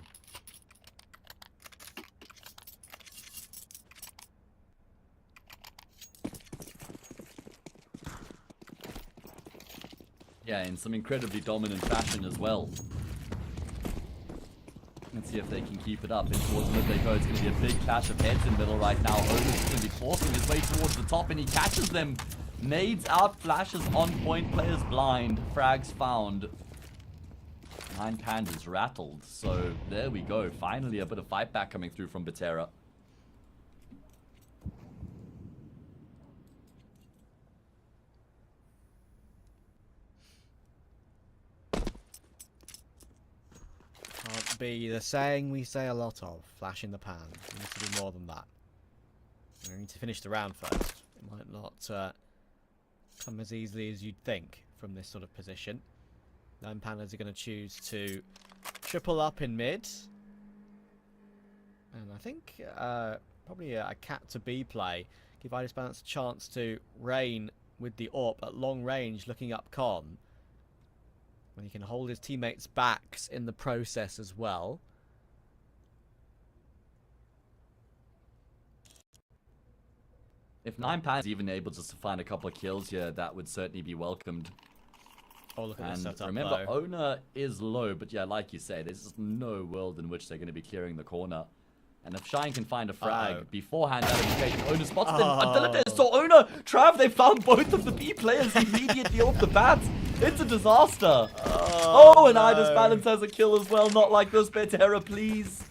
Yeah, in some incredibly dominant fashion as well. Let's see if they can keep it up. In towards mid they go. It's going to be a big clash of heads in middle right now. Otis is going to be forcing his way towards the top, and he catches them. Nades out, flashes on point, players blind. Frags found. 9Pandas rattled. So there we go. Finally a bit of fight back coming through from Betera. Can't be the saying we say a lot of, flash in the pan. We need to do more than that. We need to finish the round first. It might not come as easily as you'd think from this sort of position. 9Pandas are going to choose to triple up in mid. And I think probably a cat to B play. Give Balance a chance to rain with the AWP at long range looking up con. When he can hold his teammates' backs in the process as well. If 9Pandas is even able just to find a couple of kills here, that would certainly be welcomed. Oh, look at this And setup, remember, though. Owner is low, but yeah, like you say, there's just no world in which they're going to be clearing the corner. And if Shine can find a frag beforehand, that would be great. Owner spots them. Until it is so Owner, Trav, they found both of the B players immediately off the bat. It's a disaster. Oh, and no. Balance has a kill as well. Not like this, Betera, please.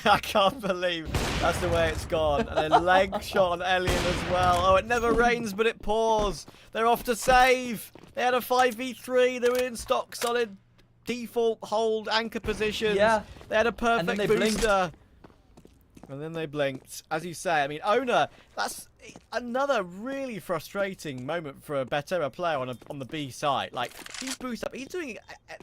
I can't believe that's the way it's gone. And a leg shot on Alien as well. Oh, it never rains, but it pours. They're off to save. They had a 5v3. They were in stock solid default hold anchor positions. Yeah. They had a perfect then they booster. And then they blinked. As you say, I mean, Owner, that's another really frustrating moment for a Betera player on the B side. Like, he's boosted up. He's doing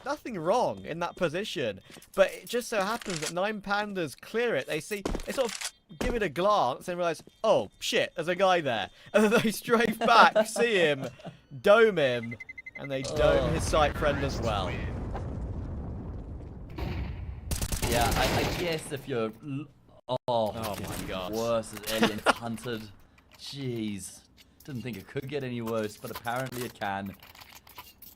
nothing wrong in that position. But it just so happens that 9Pandas clear it. They sort of give it a glance and realize, oh, shit, there's a guy there. And then they strafe back, see him, dome him, and they dome his sight friend as well. Yeah, I guess if you're... Oh my god. Worse as Alien's hunted. Jeez. Didn't think it could get any worse, but apparently it can.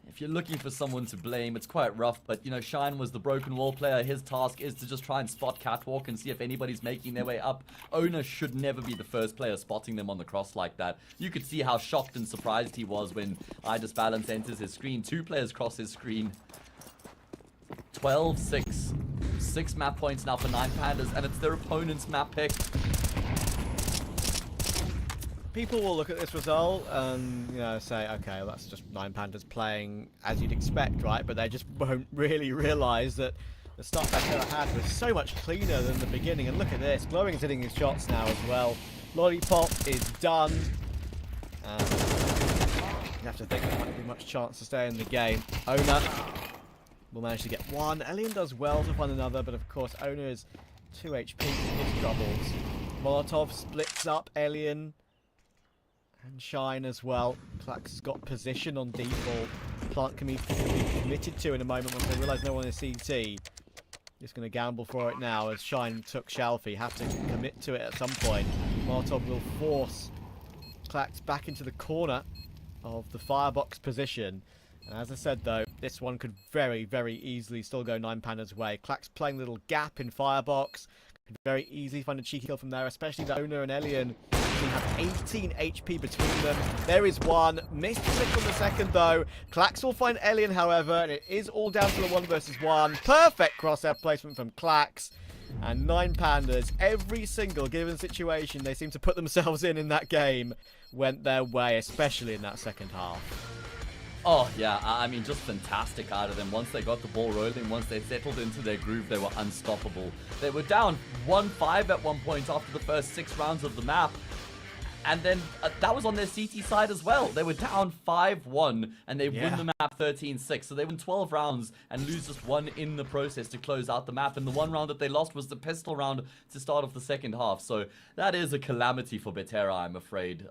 If you're looking for someone to blame, it's quite rough, but you know, Shine was the broken wall player. His task is to just try and spot Catwalk and see if anybody's making their way up. Owner should never be the first player spotting them on the cross like that. You could see how shocked and surprised he was when Balance enters his screen. 2 players cross his screen. 12-6. 6 map points now for 9Pandas, and it's their opponent's map pick. People will look at this result and, you know, say, okay, well, that's just 9Pandas playing as you'd expect, right? But they just won't really realise that the start Betera had was so much cleaner than the beginning. And look at this, Glowing is hitting his shots now as well. Lollipop is done. And you have to think there won't be much chance to stay in the game. Owner will manage to get one. Alien does well to find another, but of course Owner is 2 HP, his troubles. Molotov splits up Alien and Shine as well. Klax has got position on default. Plant can be committed to in a moment once they realise no one is CT. Just going to gamble for it now as Shine took Shalfie. Have to commit to it at some point. Molotov will force Klax back into the corner of the firebox position. And as I said though, this one could very, very easily still go 9Pandas' way. Klax playing a little gap in firebox. Could very easily find a cheeky kill from there, especially the Owner and Alien can have 18 HP between them. There is one. Missed click on the second though. Klax will find Alien, however, and it is all down to the 1 versus 1. Perfect crosshair placement from Klax. And 9Pandas, every single given situation they seem to put themselves in that game went their way, especially in that second half. Oh, yeah, I mean, just fantastic out of them. Once they got the ball rolling, once they settled into their groove, they were unstoppable. They were down 1-5 at one point after the first 6 rounds of the map. And then that was on their CT side as well. They were down 5-1 and they win the map 13-6. So they win 12 rounds and lose just 1 in the process to close out the map. And the 1 round that they lost was the pistol round to start off the second half. So that is a calamity for Betera, I'm afraid.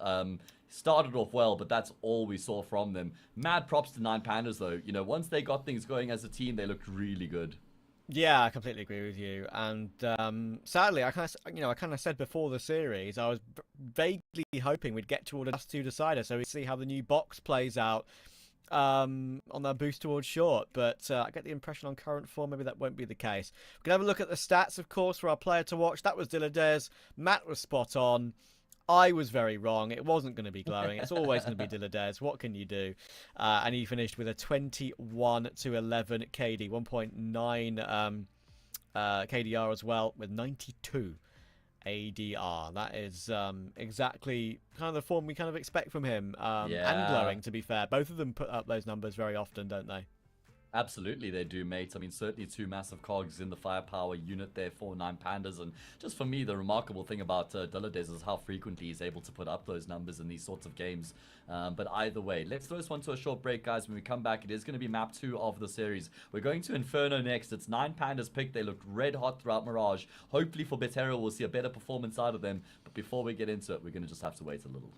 Started off well, but that's all we saw from them. Mad props to 9Pandas though. You know, once they got things going as a team, they looked really good. Yeah, I completely agree with you. And sadly, I kind of said before the series, I was vaguely hoping we'd get toward a last 2 decider, so we see how the new box plays out on their boost towards short. But I get the impression on current form, maybe that won't be the case. We can have a look at the stats, of course, for our player to watch. That was Dilladez. Matt was spot on. I was very wrong. It wasn't going to be glowing. It's always going to be Dilladez. What can you do? And he finished with a 21-11 KD, 1.9 KDR as well, with 92 ADR. That is exactly kind of the form we kind of expect from him. And glowing, to be fair. Both of them put up those numbers very often, don't they? Absolutely they do, mate. I mean, certainly 2 massive cogs in the firepower unit there for 9Pandas. And just for me, the remarkable thing about Dilladez is how frequently he's able to put up those numbers in these sorts of games. But either way, let's throw this one to a short break, guys. When we come back, it is going to be map 2 of the series. We're going to Inferno next. It's 9Pandas pick. They looked red hot throughout Mirage. Hopefully for Betera, we'll see a better performance out of them. But before we get into it, we're going to just have to wait a little.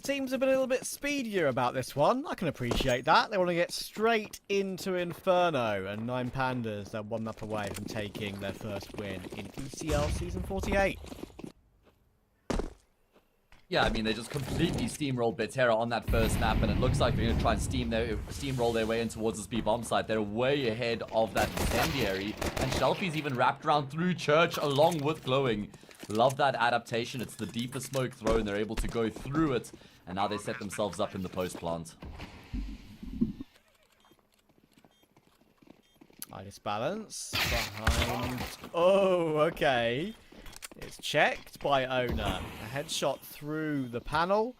teams have been a little bit speedier about this one. I can appreciate that. They want to get straight into Inferno, and 9Pandas, they're one map away from taking their first win in ECL Season 48. Yeah, I mean, they just completely steamrolled Betera on that first map, and it looks like they're going to try and steamroll their way in towards this B bomb site. They're way ahead of that incendiary, and Shelfie's even wrapped around through Church along with Glowing. Love that adaptation. It's the deepest smoke throw, and they're able to go through it, and now they set themselves up in the post plant. Minus balance behind. Oh, okay. It's checked by Owner. A headshot through the panel.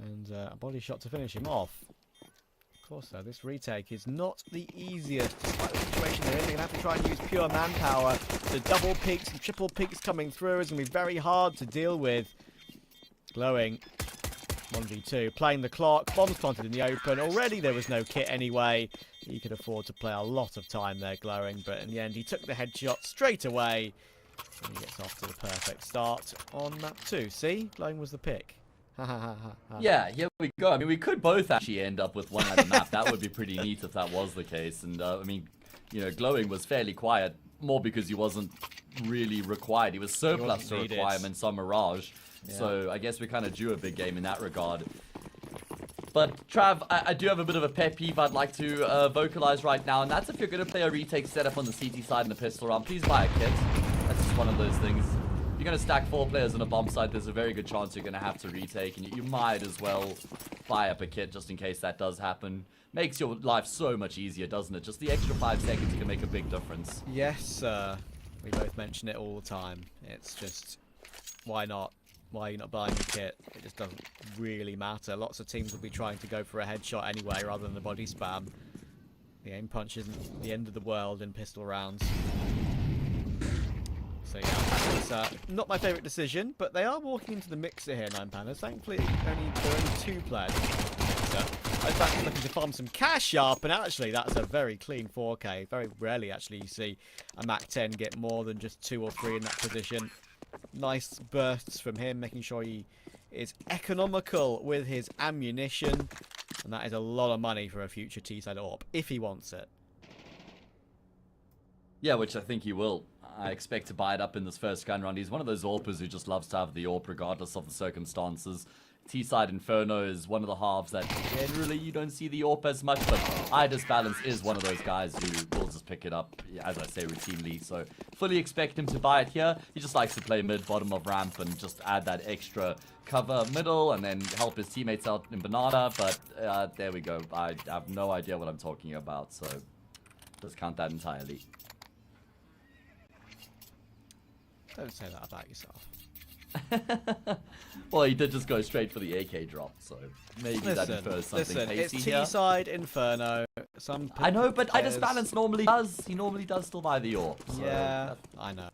And a body shot to finish him off. Of course, though, this retake is not the easiest. Despite the situation they're in, they're going to have to try and use pure manpower. The double peaks and triple peaks coming through is going to be very hard to deal with. Glowing. 1v2. Playing the clock. Bombs planted in the open. Already there was no kit anyway. He could afford to play a lot of time there, Glowing. But in the end, he took the headshot straight away. And he gets off to the perfect start on map 2. See? Glowing was the pick. Yeah, here we go. I mean, we could both actually end up with one on the map. That would be pretty neat if that was the case. And, I mean, you know, Glowing was fairly quiet, more because he wasn't really required. He was surplus to requirements on Mirage. Yeah. So I guess we kind of drew a big game in that regard. But, Trav, I do have a bit of a pet peeve I'd like to vocalize right now, and that's if you're going to play a retake setup on the CT side in the pistol round, please buy a kit. That's just one of those things. If you're going to stack 4 players on a bomb site, there's a very good chance you're going to have to retake, and you might as well buy up a kit just in case that does happen. Makes your life so much easier, doesn't it? Just the extra 5 seconds can make a big difference. Yes, sir. We both mention it all the time. It's just, why not? Why are you not buying a kit? It just doesn't really matter. Lots of teams will be trying to go for a headshot anyway rather than the body spam. The aim punch isn't the end of the world in pistol rounds. So yeah, it's not my favourite decision, but they are walking into the mixer here, 9Pandas. Thankfully, there are only 2 players in the mixer. I was actually looking to farm some cash up, and actually that's a very clean 4K. Very rarely actually you see a Mac 10 get more than just 2 or 3 in that position. Nice bursts from him, making sure he is economical with his ammunition. And that is a lot of money for a future T-side AWP, if he wants it. Yeah, which I think he will. I expect to buy it up in this first gun round. He's one of those AWPers who just loves to have the AWP regardless of the circumstances. T-side Inferno is one of the halves that generally you don't see the AWP as much, but Idis Balance is one of those guys who will just pick it up, as I say, routinely. So fully expect him to buy it here. He just likes to play mid, bottom of ramp, and just add that extra cover middle, and then help his teammates out in Banana. But there we go. I have no idea what I'm talking about, so just count that entirely. Don't say that about yourself. Well, he did just go straight for the AK drop, so maybe that infers something it's pacey here. T-side Inferno. I know, but Idis Balance normally does. He normally does still buy the AWP. So yeah, I know.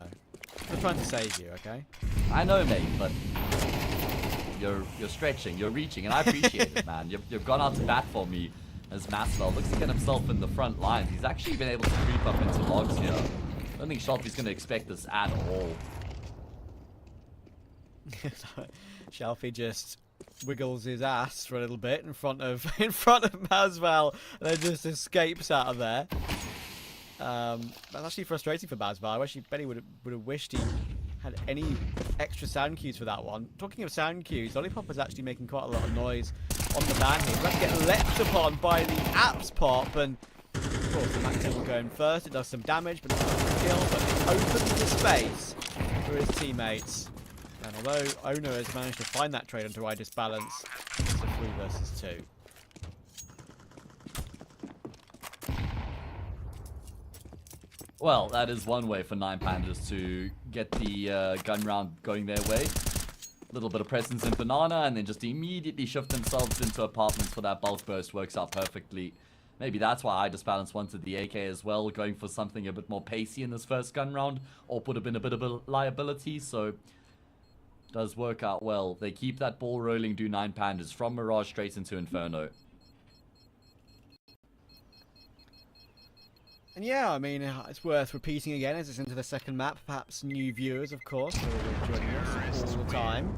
I'm trying to save you, okay? I know, mate, but you're stretching, you're reaching, and I appreciate it, man. You've gone out to bat for me as Maswell looks to get himself in the front lines. He's actually been able to creep up into logs here. I don't think Shelfie's going to expect this at all. Shelfie just wiggles his ass for a little bit in front of Maswell, and then just escapes out of there. That's actually frustrating for Maswell. I wish Benny would have wished he had any extra sound cues for that one. Talking of sound cues, Lollipop is actually making quite a lot of noise on the ban here. He's about to get leapt upon by the apps pop, and of course the Max will go in first. It does some damage, but not much kill, but it opens the space for his teammates. And although Owner has managed to find that trade onto Idis Balance, it's a 3 versus 2. Well, that is one way for 9Pandas to get the gun round going their way. A little bit of presence in Banana, and then just immediately shift themselves into apartments for that bulk burst. Works out perfectly. Maybe that's why Idis Balance wanted the AK as well, going for something a bit more pacey in this first gun round. Or would have been a bit of a liability, so does work out well. They keep that ball rolling, do 9Pandas from Mirage straight into Inferno. And yeah, I mean, it's worth repeating again as it's into the second map. Perhaps new viewers, of course, who are joining us all the time.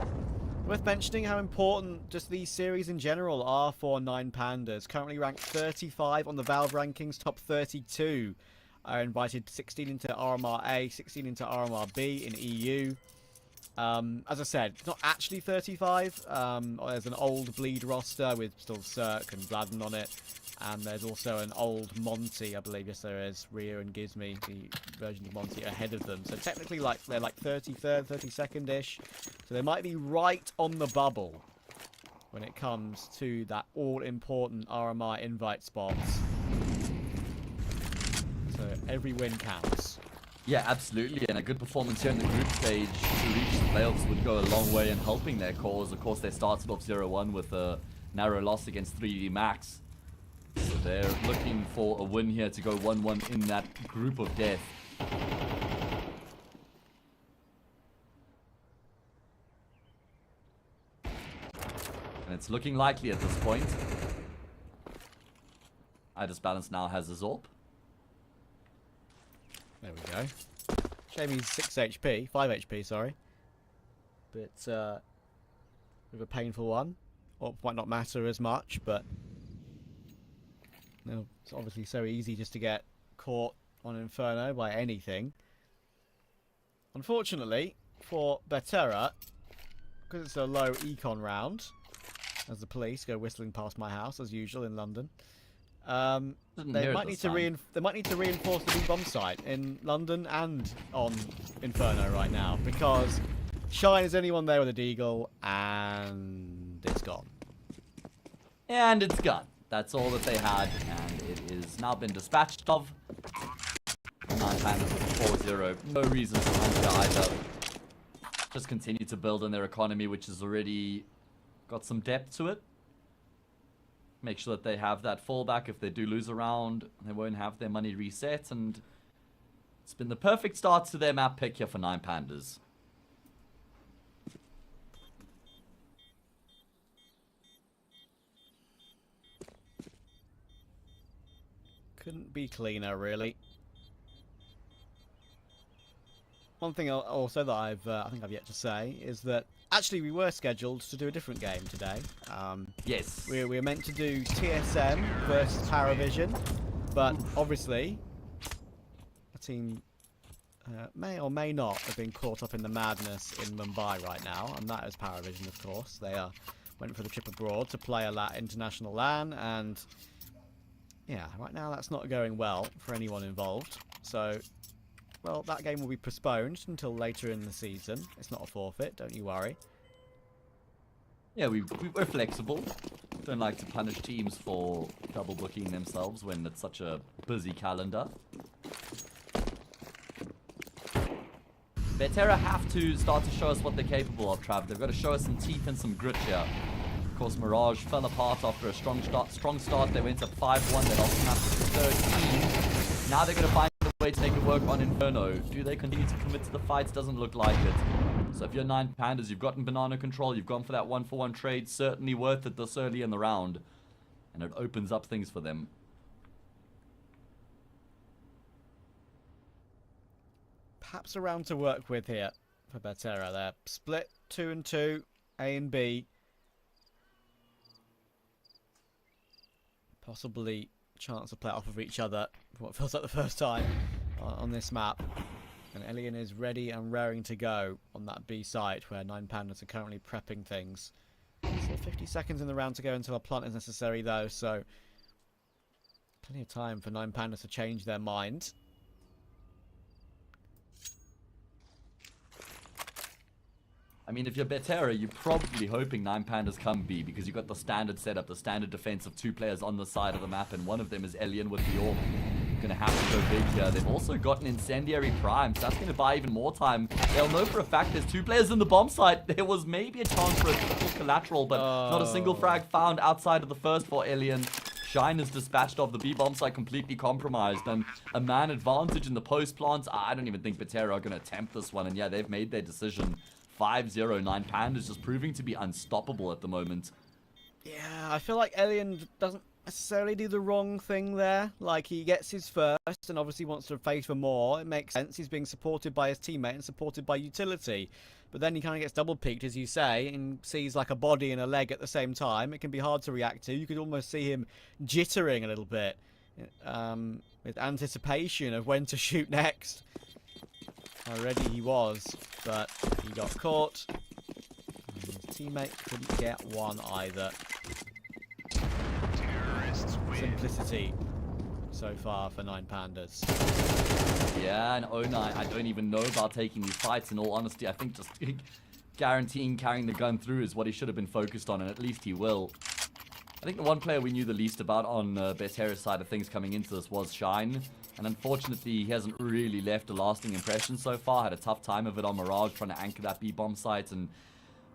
Worth mentioning how important just these series in general are for 9Pandas. Currently ranked 35 on the Valve rankings, top 32 are invited 16 into RMR A, 16 into RMR B in EU. As I said, it's not actually 35. There's an old Bleed roster with still Cirque and Bladden on it. And there's also an old Monty, I believe, yes there is, Rhea and Gizmy, the version of Monty ahead of them. So technically they're like 33rd, 32nd-ish. So they might be right on the bubble when it comes to that all-important RMI invite spots. So every win counts. Yeah, absolutely, and a good performance here in the group stage to reach the playoffs would go a long way in helping their cause. Of course, they started off 0-1 with a narrow loss against 3D Max. So they're looking for a win here to go 1-1 in that group of death. And it's looking likely at this point. Idis Balance now has a Zorp. There we go. Shame he's 6 HP, 5 HP, sorry. But, with a painful one. Or might not matter as much, but... No, it's obviously so easy just to get caught on Inferno by anything. Unfortunately, for Betera, because it's a low econ round, as the police go whistling past my house, as usual in London, they might need to reinforce the B-bomb site in London and on Inferno right now, because Shine is only one there with a Deagle, and it's gone. And it's gone. That's all that they had, and it is now been dispatched of. 9Pandas with 4-0. No reason to hunker either. Just continue to build on their economy, which has already got some depth to it. Make sure that they have that fallback. If they do lose a round, they won't have their money reset, and it's been the perfect start to their map pick here for 9Pandas. Couldn't be cleaner, really. One thing also that I think I've yet to say is that actually we were scheduled to do a different game today. Yes. We were meant to do TSM versus Paravision, but obviously a team may or may not have been caught up in the madness in Mumbai right now, and that is Paravision, of course. They went for the trip abroad to play a international LAN, and yeah, right now that's not going well for anyone involved. So, well, that game will be postponed until later in the season. It's not a forfeit, don't you worry. Yeah, we're flexible. Don't like to punish teams for double booking themselves when it's such a busy calendar. Betera have to start to show us what they're capable of, Trav. They've got to show us some teeth and some grit here. Of course, Mirage fell apart after a strong start. They went up 5-1. They lost map to 13. Now they're going to find a way to make it work on Inferno. Do they continue to commit to the fights? Doesn't look like it. So if you're 9Pandas, you've gotten banana control. You've gone for that 1-for-1 trade. Certainly worth it this early in the round. And it opens up things for them. Perhaps a round to work with here for Betera. They're split 2-2, A and B. Possibly chance to play off of each other for what feels like the first time on this map. And Elian is ready and raring to go on that B site where 9Pandas are currently prepping things. So 50 seconds in the round to go until a plant is necessary though, so plenty of time for 9Pandas to change their mind. I mean, if you're Betera, you're probably hoping 9Pandas come B, because you've got the standard setup, the standard defense of 2 players on the side of the map, and one of them is Elian with the AWP. Gonna have to go big here. They've also got an Incendiary Prime, so that's gonna buy even more time. They'll know for a fact there's 2 players in the bomb site. There was maybe a chance for a triple collateral, but not a single frag found outside of the first for Elian. Shine is dispatched off the B bomb site, completely compromised, and a man advantage in the post plants. I don't even think Betera are gonna attempt this one, and yeah, they've made their decision. 5-0, 9Pandas just proving to be unstoppable at the moment. Yeah, I feel like Elian doesn't necessarily do the wrong thing there. Like, he gets his first and obviously wants to face for more. It makes sense. He's being supported by his teammate and supported by utility. But then he kind of gets double peaked, as you say, and sees like a body and a leg at the same time. It can be hard to react to. You could almost see him jittering a little bit with anticipation of when to shoot next. How ready he was, but he got caught. And his teammate couldn't get one either. Simplicity so far for 9Pandas. Yeah, and O9, I don't even know about taking these fights. In all honesty, I think just guaranteeing carrying the gun through is what he should have been focused on, and at least he will. I think the one player we knew the least about on Betera's side of things coming into this was Shine. And unfortunately, he hasn't really left a lasting impression so far. Had a tough time of it on Mirage, trying to anchor that B-bomb site. And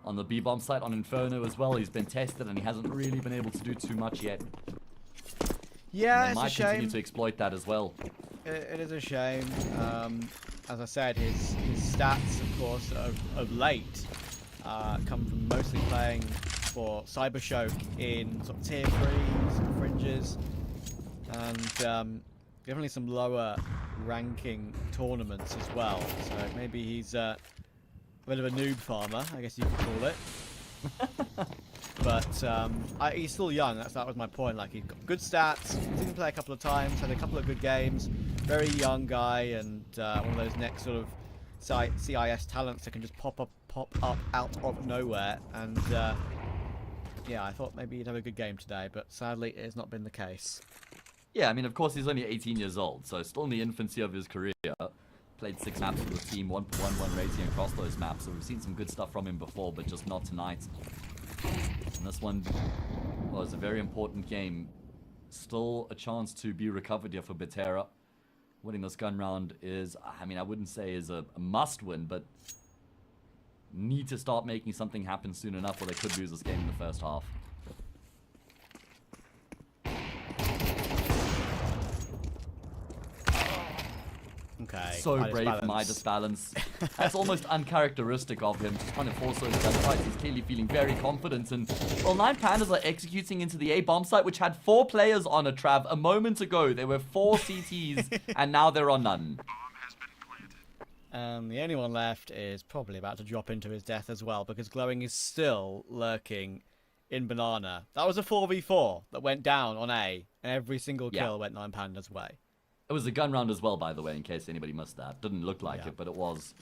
on the B-bomb site on Inferno as well, he's been tested and he hasn't really been able to do too much yet. Yeah, it's a might shame. continue to exploit that as well. It is a shame. As I said, his stats, of course, of late come from mostly playing for Cybershock in sort of tier 3s and fringes, and definitely some lower ranking tournaments as well. So maybe he's a bit of a noob farmer, I guess you could call it. But he's still young. That was my point. Like, he's got good stats. Seen him play a couple of times. Had a couple of good games. Very young guy, and one of those next sort of CIS talents that can just pop up out of nowhere. And yeah, I thought maybe he'd have a good game today, but sadly, it has not been the case. Yeah, I mean, of course, he's only 18 years old, so still in the infancy of his career. Played 6 maps with the team, 1-1 rating across those maps, so we've seen some good stuff from him before, but just not tonight. And this one was a very important game. Still a chance to be recovered here for Betera. Winning this gun round is, I mean, I wouldn't say is a must-win, but need to start making something happen soon enough, or they could lose this game in the first half. Okay. So brave for Midas Balance. That's almost uncharacteristic of him, just trying to force those gunfights. He's clearly feeling very confident. And, well, 9Pandas are executing into the A bomb site, which had 4 players on it, Trav. A moment ago, there were 4 CTs, and now there are none. The only one left is probably about to drop into his death as well, because Glowing is still lurking in Banana. That was a 4v4 that went down on A, and every single kill went 9Pandas' way. It was a gun round as well, by the way, in case anybody missed that. Didn't look like it, but it was.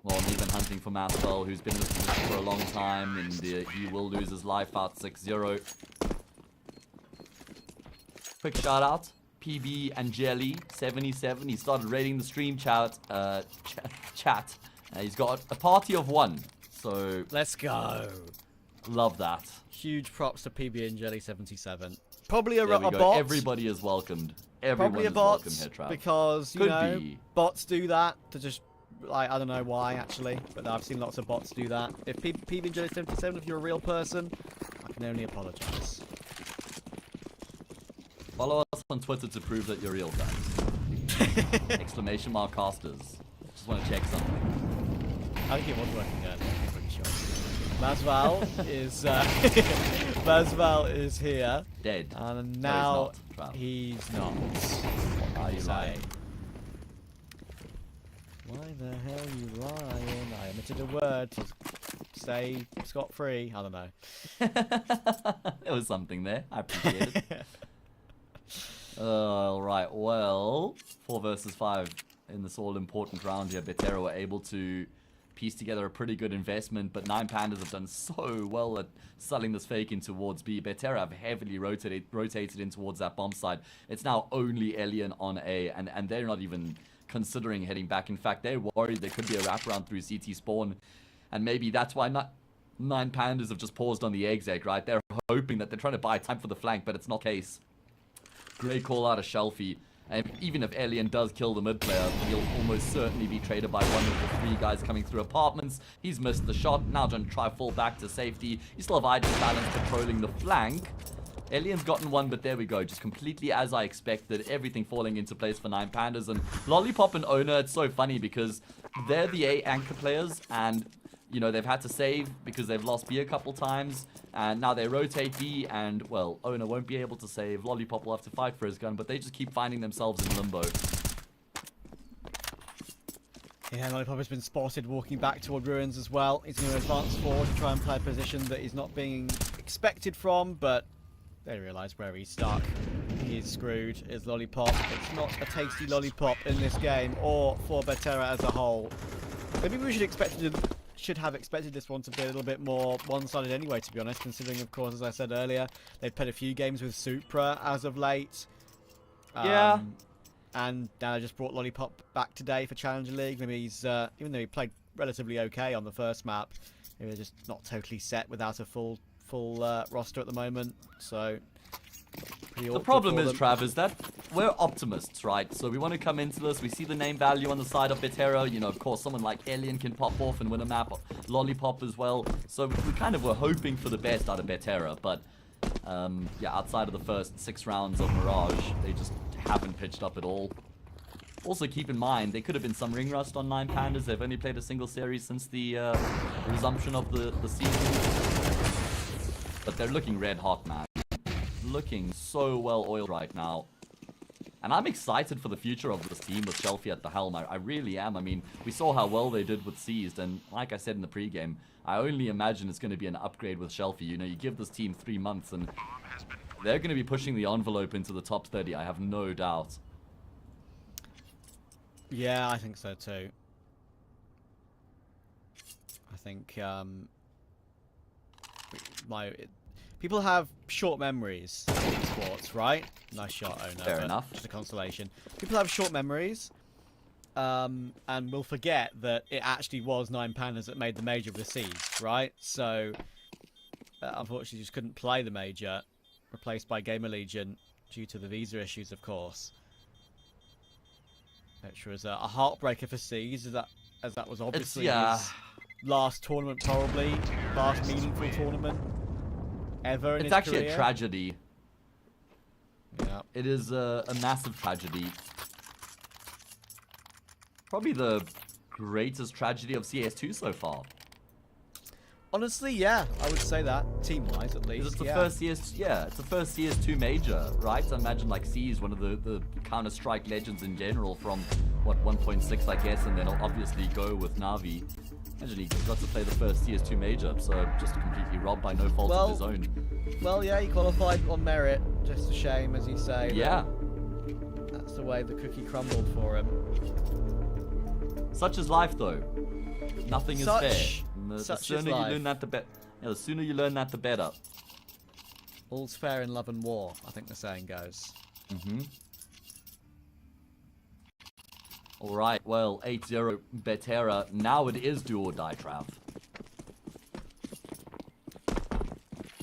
Well, even hunting for Maswell, who's been in this position for a long time, and he will lose his life out 6-0. Quick shout out, PB and Jelly 77. He started raiding the stream chat. He's got a party of 1, so Let's go. love that. Huge props to PB and Jelly 77. Probably a There we go. bot. Everybody is welcomed. Everyone Probably a is bot, welcome here, Trav. because, you Could know, be. bots do that to just, like, I don't know why, actually, but I've seen lots of bots do that. If PB and Jelly 77, if you're a real person, I can only apologise. Follow us on Twitter to prove that you're real, guys. Exclamation mark casters. Just want to check something. I think it was working earlier, I'm pretty sure. Masval is Masval is here. Dead. And No, now he's not, Trav. he's not. What are you lying? Why the hell are you lying? I omitted a word to say scot-free. I don't know. There was something there. I appreciate it. Alright, well, 4 versus 5 in this all-important round here. Betera were able to piece together a pretty good investment, but 9Pandas have done so well at selling this fake in towards B. Betera have heavily rotated in towards that bomb side. It's now only Elian on A, and they're not even considering heading back. In fact, they're worried there could be a wraparound through CT spawn, and maybe that's why 9Pandas have just paused on the exec, right? They're hoping that they're trying to buy time for the flank, but it's not the case. Great call out of Shelfie. And even if Elian does kill the mid player, he'll almost certainly be traded by one of the 3 guys coming through apartments. He's missed the shot. Now trying to try fall back to safety. You still have Idle Balance patrolling the flank. Elian's gotten one, but there we go. Just completely as I expected. Everything falling into place for 9Pandas. And Lollipop and Owner, it's so funny because they're the A anchor players, and You know, they've had to save because they've lost B a couple times, and now they rotate B, and, well, Owner won't be able to save. Lollipop will have to fight for his gun, but they just keep finding themselves in limbo. Yeah, Lollipop has been spotted walking back toward Ruins as well. He's going to advance forward to try and play a position that he's not being expected from, but they realise where he's stuck. He is screwed. Is Lollipop. It's not a tasty Lollipop in this game, or for Betera as a whole. Maybe we should have expected this one to be a little bit more one-sided anyway, to be honest, considering, of course, as I said earlier, they've played a few games with Supra as of late. Yeah. And now they just brought Lollipop back today for Challenger League. Maybe he's, even though he played relatively okay on the first map, maybe they're just not totally set without a full roster at the moment. So the problem is, Trav, is that we're optimists, right? So we want to come into this. We see the name value on the side of Betera. You know, of course, someone like Alien can pop off and win a map. Lollipop as well. So we kind of were hoping for the best out of Betera. But, yeah, outside of the first 6 rounds of Mirage, they just haven't pitched up at all. Also, keep in mind, there could have been some ring rust on 9Pandas. They've only played a single series since the resumption of the season. But they're looking red hot, man. Looking so well oiled right now. And I'm excited for the future of this team with Shelfie at the helm. I really am. I mean, we saw how well they did with Seized, and like I said in the pregame, I only imagine it's going to be an upgrade with Shelfie. You know, you give this team 3 months and they're going to be pushing the envelope into the top 30, I have no doubt. Yeah, I think so too. I think people have short memories in esports, right? Nice shot, Owner. Fair enough. Just a consolation. People have short memories, and will forget that it actually was 9Pandas that made the major with the Seeds, right? So, unfortunately, just couldn't play the major, replaced by Gamer Legion due to the visa issues, of course. Which was a heartbreaker for Seeds, as that was obviously his last tournament, probably last meaningful tournament ever in his career. It's actually a tragedy. Yeah. It is a massive tragedy. Probably the greatest tragedy of CS2 so far. Honestly, yeah, I would say that, team-wise at least. It's the first it's the first CS2 major, right? So imagine like C's one of the Counter-Strike legends in general from what 1.6, I guess, and then obviously go with Navi. Imagine he got to play the first CS2 major, so just completely robbed by no fault of his own. Well, yeah, he qualified on merit. Just a shame, as you say. Yeah. That's the way the cookie crumbled for him. Such is life, though. Nothing is fair. The sooner you learn that, the sooner you learn that, the better. All's fair in love and war, I think the saying goes. Alright, well, 8-0 Betera. Now it is do or die, Trav.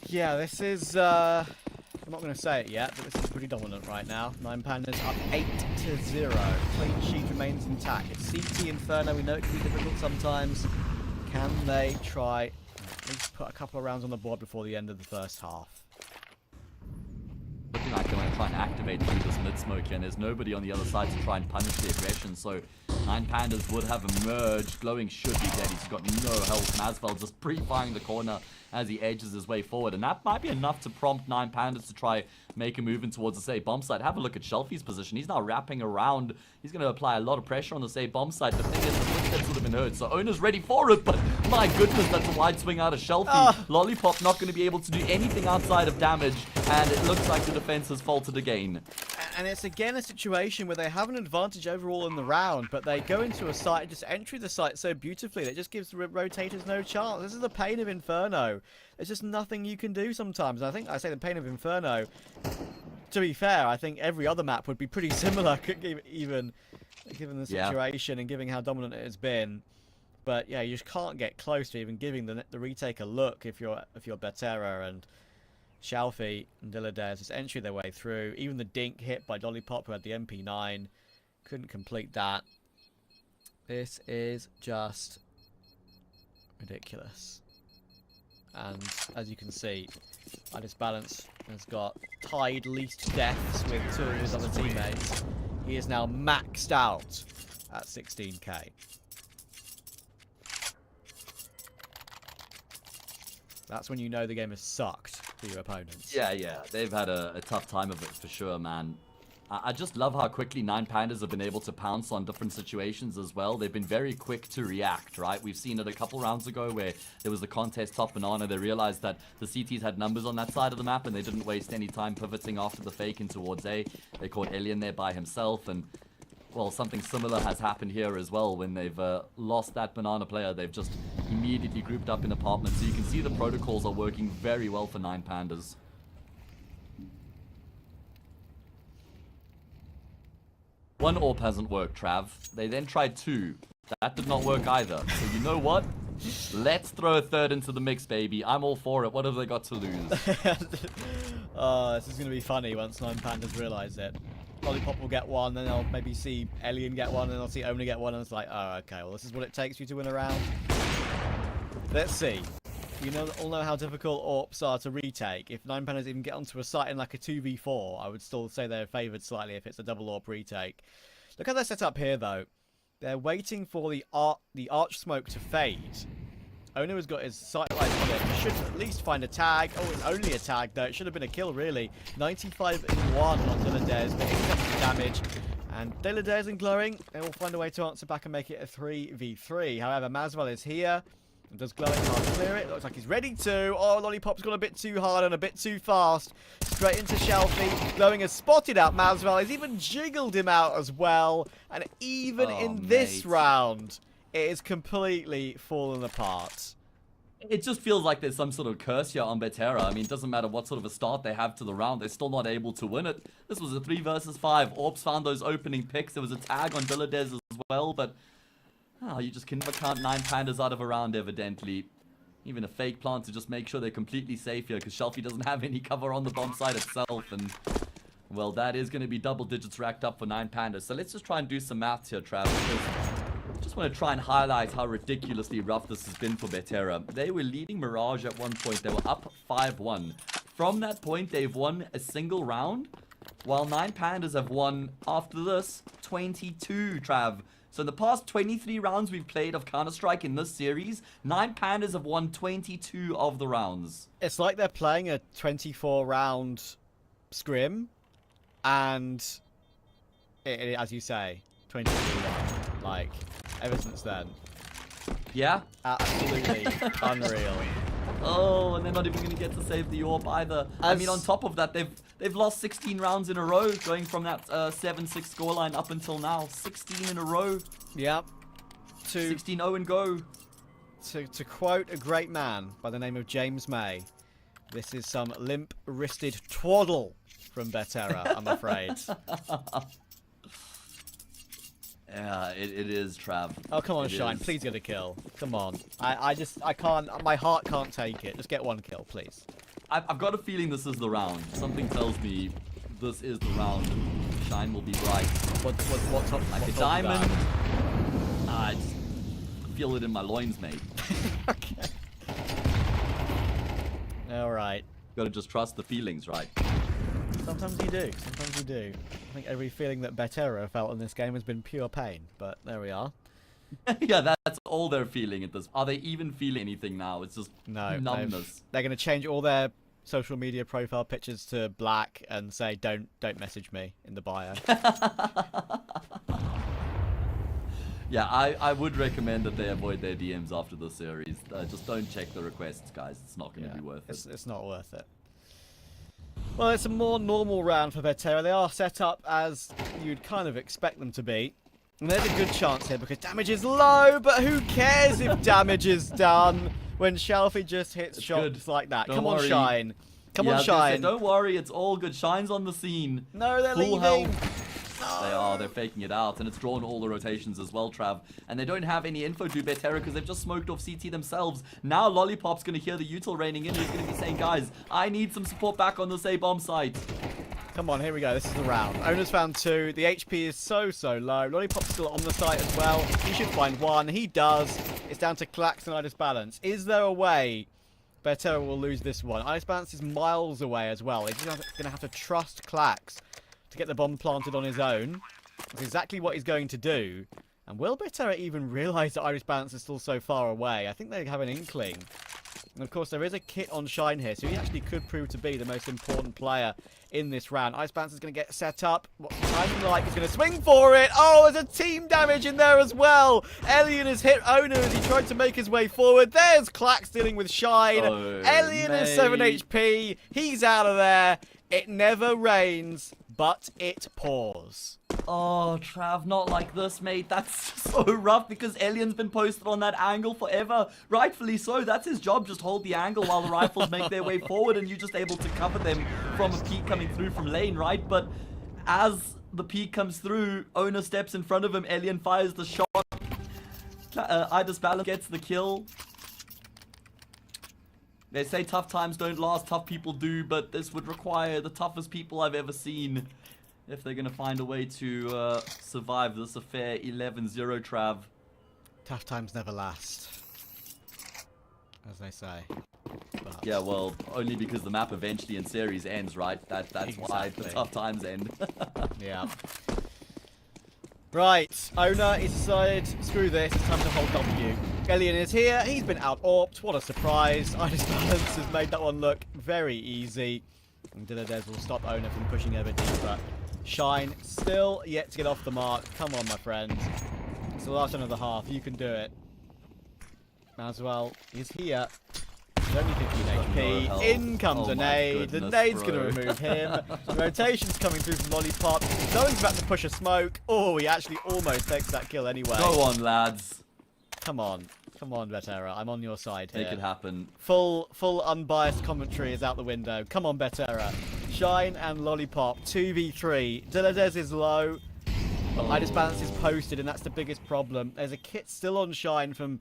Yeah, this is, I'm not going to say it yet, but this is pretty dominant right now. 9Pandas up 8-0. Clean sheet remains intact. It's CT Inferno, we know it can be difficult sometimes. Can they try at least put a couple of rounds on the board before the end of the first half? Looking like they're going to try and activate through this mid-smoke here, and there's nobody on the other side to try and punish the aggression, so 9Pandas would have emerged. Glowing should be dead, he's got no health. Masvel just pre-firing the corner as he edges his way forward, and that might be enough to prompt 9Pandas to try make a move in towards the bomb site. Have a look at Shelfie's position. He's now wrapping around. He's going to apply a lot of pressure on the bomb site. The thing is, the footsteps would have been heard, so Owner's ready for it, but my goodness, that's a wide swing out of Shelfie. Lollipop not going to be able to do anything outside of damage, and it looks like the defense has faltered again. And it's again a situation where they have an advantage overall in the round, but they go into a site and just entry the site so beautifully that it just gives the rotators no chance. This is the pain of Inferno. There's just nothing you can do sometimes. And I think I say the pain of Inferno. To be fair, I think every other map would be pretty similar, even given the situation and given how dominant it has been. But yeah, you just can't get close to even giving the retake a look if you're Betera, and Shelfie and Dilladez just entry their way through. Even the dink hit by Lollipop, who had the MP9, couldn't complete that. This is just ridiculous. And as you can see, Balance has got tied least deaths with 2 of his other teammates. He is now maxed out at 16k. That's when you know the game has sucked for your opponents. Yeah, they've had a tough time of it for sure, man. I just love how quickly 9Pandas have been able to pounce on different situations as well. They've been very quick to react, right? We've seen it a couple rounds ago where there was the contest top Banana. They realized that the CTs had numbers on that side of the map and they didn't waste any time pivoting after the fake in towards A. They caught Alien there by himself, and well, something similar has happened here as well. When they've lost that Banana player, they've just immediately grouped up in apartments. So you can see the protocols are working very well for 9Pandas. One AWP hasn't worked, Trav. They then tried 2. That did not work either. So you know what? Let's throw a 3rd into the mix, baby. I'm all for it. What have they got to lose? Oh, this is going to be funny once 9Pandas realise it. Lollipop will get one, then they'll maybe see Alien get one, and they'll see Omni get one, and it's like, oh, okay, well, this is what it takes for you to win a round. Let's see. We all know how difficult AWPs are to retake. If 9Pandas even get onto a site in like a 2v4, I would still say they're favoured slightly if it's a double AWP retake. Look how they're set up here, though. They're waiting for the arch smoke to fade. Ono has got his sight lights on it. He should at least find a tag. Oh, it's only a tag, though. It should have been a kill, really. 95 in 1 on Dilladez, but in comes the damage. And Dilladez and Glowing, they will find a way to answer back and make it a 3v3. However, Masval is here. And does Glowing can't clear it? Looks like he's ready to. Oh, Lollipop's gone a bit too hard and a bit too fast. Straight into Shelfie. Glowing has spotted out Masval. He's even jiggled him out as well. And even in this round, it is completely fallen apart. It just feels like there's some sort of curse here on Betera. I mean, it doesn't matter what sort of a start they have to the round. They're still not able to win it. This was a 3 versus 5. AWPs found those opening picks. There was a tag on Dilladez as well, but you just never count 9Pandas out of a round, evidently. Even a fake plant to just make sure they're completely safe here, because Shelfie doesn't have any cover on the bomb site itself. And, well, that is going to be double digits racked up for 9Pandas. So let's just try and do some maths here, Travis. I just want to try and highlight how ridiculously rough this has been for Betera. They were leading Mirage at one point. They were up 5-1. From that point, they've won a single round, while 9Pandas have won, after this, 22, Trav. So in the past 23 rounds we've played of Counter-Strike in this series, 9Pandas have won 22 of the rounds. It's like they're playing a 24-round scrim, and, as you say, 22 like, ever since then. Yeah? Absolutely unreal. Oh, and they're not even going to get to save the AWP either. I mean, on top of that, they've lost 16 rounds in a row, going from that 7-6 scoreline up until now. 16 in a row. Yep. 16-0 and go. To quote a great man by the name of James May, this is some limp-wristed twaddle from Betera, I'm afraid. Yeah, it is, Trav. Oh, come on, Shine. Please get a kill. Come on. I can't, my heart can't take it. Just get one kill, please. I've got a feeling this is the round. Something tells me this is the round. Shine will be bright. What's up? Like a diamond. I just feel it in my loins, mate. Okay. Alright. Gotta just trust the feelings, right? Sometimes you do. Sometimes you do. I think every feeling that Betera felt in this game has been pure pain, but there we are. Yeah, that's all they're feeling at this. Are they even feeling anything now? It's just numbness. They're going to change all their social media profile pictures to black and say, don't message me in the bio. Yeah, I would recommend that they avoid their DMs after the series. Just don't check the requests, guys. It's not going to be worth it. It's not worth it. Well, it's a more normal round for Betera. They are set up as you'd kind of expect them to be. And there's a good chance here because damage is low, but who cares if damage is done when Shelfie just hits shots like that? Come on, Shine. Come on, Shine. Don't worry, it's all good. Shine's on the scene. No, they're leaving. They are. They're faking it out, and it's drawn all the rotations as well, Trav. And they don't have any info to Betera because they've just smoked off CT themselves. Now Lollipop's going to hear the util raining in. He's going to be saying, guys, I need some support back on this A-bomb site. Come on, here we go. This is the round. Owner's found 2. The HP is so low. Lollipop's still on the site as well. He should find 1. He does. It's down to Clax and Idis Balance. Is there a way Betera will lose this one? Idis Balance is miles away as well. He's going to have to trust Clax to get the bomb planted on his own. That's exactly what he's going to do. And will Betera even realise that Idis Balance is still so far away? I think they have an inkling. And of course, there is a kit on Shine here, so he actually could prove to be the most important player in this round. Ice Balance is going to get set up. What's the timing like? He's going to swing for it. Oh, there's a team damage in there as well. Elian has hit Owner as he tried to make his way forward. There's Clax dealing with Shine. Elian is 7 HP. He's out of there. It never rains, but it pours. Oh, Trav, not like this, mate. That's so rough because Elian's been posted on that angle forever. Rightfully so. That's his job. Just hold the angle while the rifles make their way forward and you're just able to cover them from a peek coming through from lane, right? But as the peek comes through, Owner steps in front of him. Elian fires the shot. Idis Balance gets the kill. They say tough times don't last, tough people do, but this would require the toughest people I've ever seen if they're going to find a way to survive this affair. 11-0, Trav. Tough times never last, as they say. But Yeah, well, only because the map eventually in series ends, right? That's why the Exactly. tough times end. yeah. Right, Owner is decided, screw this, it's time to hold W. Elian is here, he's been out-orped, what a surprise. Idis Balance has made that one look very easy. And Diladez will stop Owner from pushing ever deeper. Shine still yet to get off the mark. Come on, my friend. It's the last one of the half, you can do it. As well, he's here. He's only 15 HP. hell. In comes Oh a my nade. The goodness, nade's going bro. to remove him. The rotation's coming through from Lollipop. No one's about to push a smoke. Oh, he actually almost takes that kill anyway. Go on, lads. Come on. Come on, Betera. I'm on your side here. Make it happen. Full unbiased commentary is out the window. Come on, Betera. Shine and Lollipop. 2v3. Diladez is low. But Idis Balance is posted, and that's the biggest problem. There's a kit still on Shine from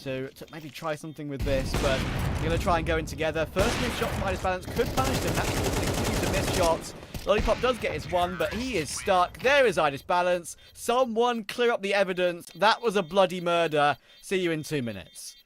to maybe try something with this, but you're going to try and go in together. First move shot from Idis Balance could punish them. That's continues to miss shots. Lollipop does get his one, but he is stuck. There is Idis Balance. Someone clear up the evidence. That was a bloody murder. See you in 2 minutes.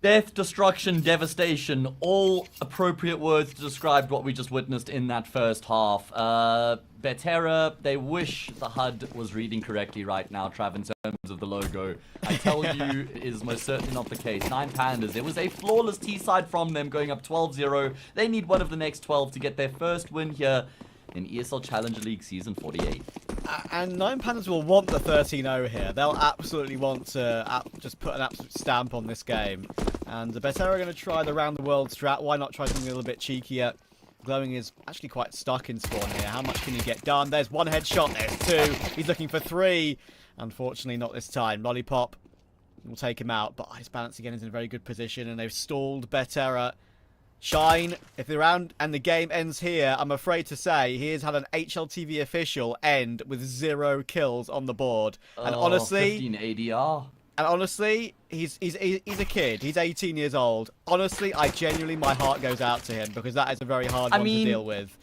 Death, destruction, devastation, all appropriate words to describe what we just witnessed in that first half. Betera, they wish the HUD was reading correctly right now, Trav, in terms of the logo. I tell you, it is most certainly not the case. 9Pandas, it was a flawless T-side from them, going up 12-0. They need one of the next 12 to get their first win here in ESL Challenger League Season 48. And 9Pandas will want the 13-0 here. They'll absolutely want to just put an absolute stamp on this game. And the Betera are going to try the round-the-world strat. Why not try something a little bit cheekier? Glowing is actually quite stuck in spawn here. How much can he get done? There's one headshot. There's two. He's looking for three. Unfortunately, not this time. Lollipop will take him out. But Ice Balance again is in a very good position. And they've stalled Betera. Shine, if the round and the game ends here, I'm afraid to say he has had an HLTV official end with 0 kills on the board. And honestly, 15 ADR. And honestly, he's a kid. He's 18 years old. Honestly, my heart goes out to him because that is a very hard one to deal with.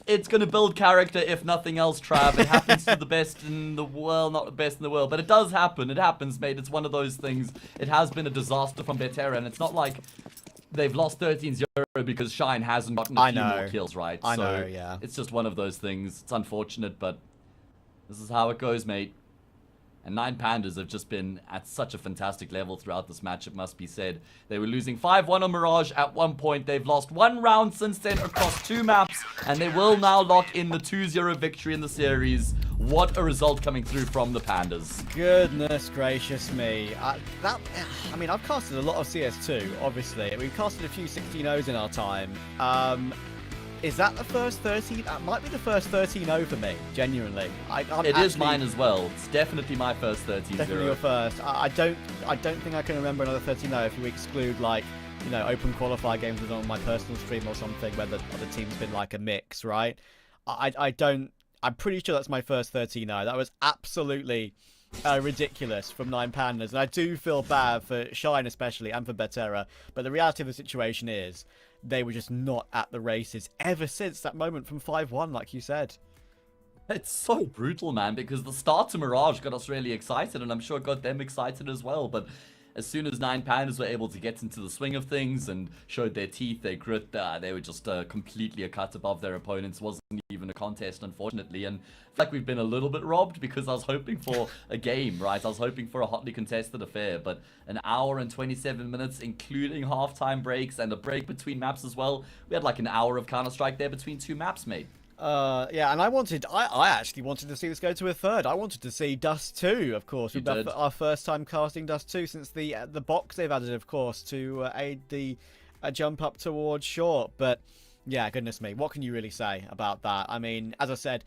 It's going to build character, if nothing else, Trav. It happens to the best in the world, not the best in the world, but it does happen. It happens, mate. It's one of those things. It has been a disaster from Betera, and it's not like they've lost 13-0 because Shine hasn't gotten a few more kills, right? I know, yeah. It's just one of those things. It's unfortunate, but this is how it goes, mate. And 9Pandas have just been at such a fantastic level throughout this match, it must be said. They were losing 5-1 on Mirage at one point. They've lost one round since then across 2 maps, and they will now lock in the 2-0 victory in the series. What a result coming through from the Pandas. Goodness gracious me. I mean, I've casted a lot of CS2, obviously. We've casted a few 16-0s in our time. Is that the first 13? That might be the first 13-0 for me, genuinely. It is mine as well. It's definitely my first 13-0. Definitely your first. I don't think I can remember another 13-0 if you exclude, like, you know, open qualifier games with on my personal stream or something where the other team's been like a mix, right? I'm pretty sure that's my first 13-0. That was absolutely ridiculous from 9Pandas, and I do feel bad for Shine especially and for Betera, but the reality of the situation is they were just not at the races ever since that moment from 5-1, like you said. It's so brutal, man, because the start to Mirage got us really excited, and I'm sure it got them excited as well, but as soon as 9Pandas were able to get into the swing of things and showed their teeth, their grit, they were just completely a cut above their opponents. Wasn't even a contest, unfortunately, and I feel like we've been a little bit robbed because I was hoping for a game, right? I was hoping for a hotly contested affair, but an hour and 27 minutes, including halftime breaks and a break between maps as well. We had like an hour of Counter-Strike there between 2 maps, mate. Yeah, and I actually wanted to see this go to a third. I wanted to see Dust 2, of course. Our first time casting Dust 2 since the box they've added, of course, to aid the jump up towards short. But yeah, goodness me, what can you really say about that? I mean, as I said,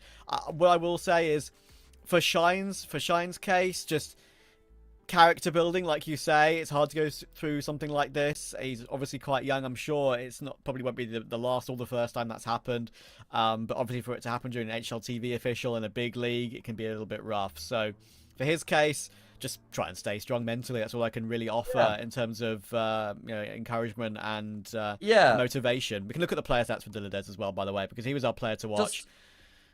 what I will say is for Shine's case, just character building, like you say. It's hard to go through something like this. He's obviously quite young. I'm sure it's probably won't be the last or the first time that's happened. But obviously for it to happen during an HLTV official in a big league, it can be a little bit rough. So for his case, just try and stay strong mentally. That's all I can really offer in terms of you know, encouragement and motivation. We can look at the player stats for Dilladez as well, by the way, because he was our player to watch.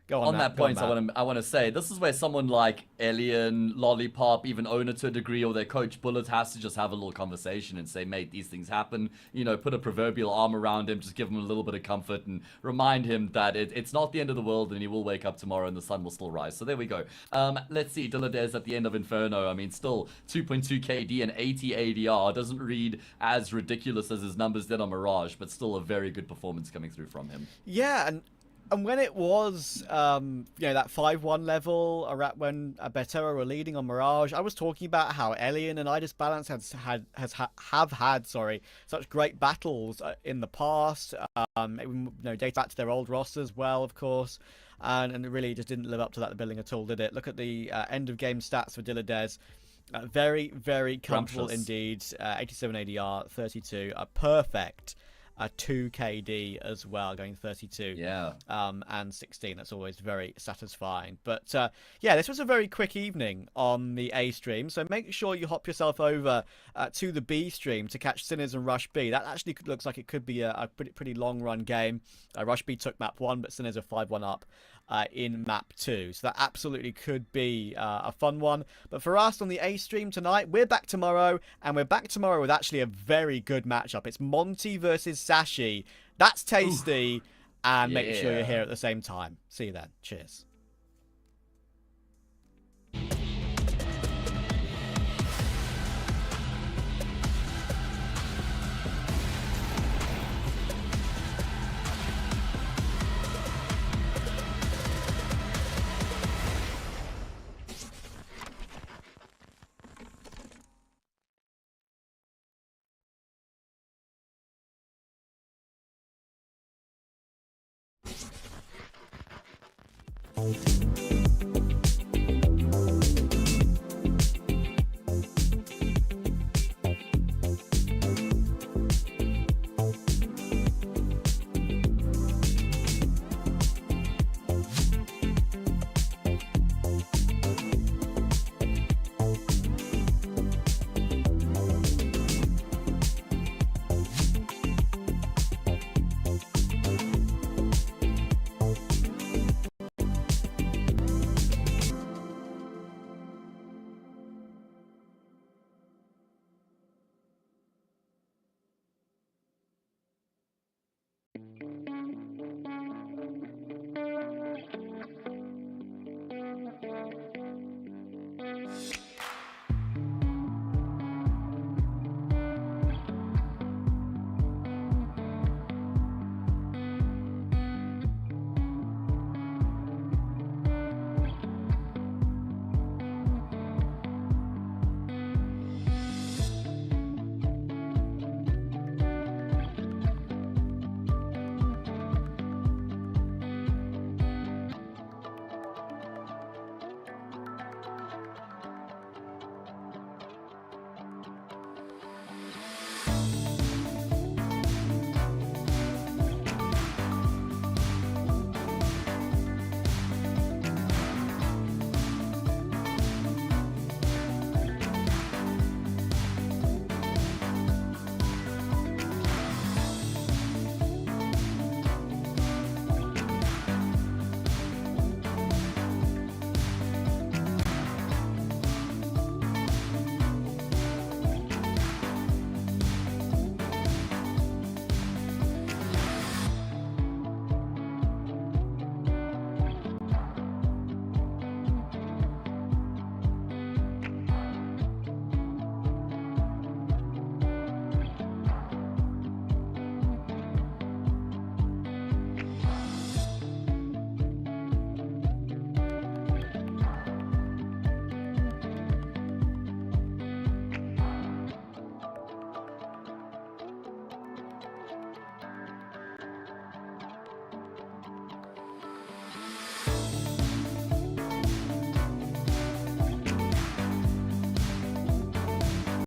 Go on, on that point, I want to say, this is where someone like Elian, Lollipop, even Owner to a degree, or their coach Bullet has to just have a little conversation and say, mate, these things happen. You know, put a proverbial arm around him, just give him a little bit of comfort and remind him that it's not the end of the world and he will wake up tomorrow and the sun will still rise. So there we go. Let's see, Dilladez at the end of Inferno. I mean, still 2.2 KD and 80 ADR. Doesn't read as ridiculous as his numbers did on Mirage, but still a very good performance coming through from him. Yeah, and when it was, you know, that 5-1 level, when Betera were leading on Mirage, I was talking about how Elian and Idis Balance have had such great battles in the past. You know, date back to their old roster as well, of course, and it really just didn't live up to that billing at all, did it? Look at the end of game stats for Dilladez. Very, very comfortable indeed. 87 ADR, 32, a perfect. 2 KD as well, going 32 and 16. That's always very satisfying. But yeah, this was a very quick evening on the A stream, so make sure you hop yourself over to the B stream to catch Sinners and Rush B. That actually looks like it could be a pretty long run game. Rush B took map 1, but Sinners are 5-1 up in map 2. So that absolutely could be a fun one. But for us on the A stream tonight, we're back tomorrow, and we're back tomorrow with actually a very good matchup. It's Monty versus Sashi. That's tasty. Oof. And make sure you're Yeah. here at the same time. See you then. Cheers. Thank you.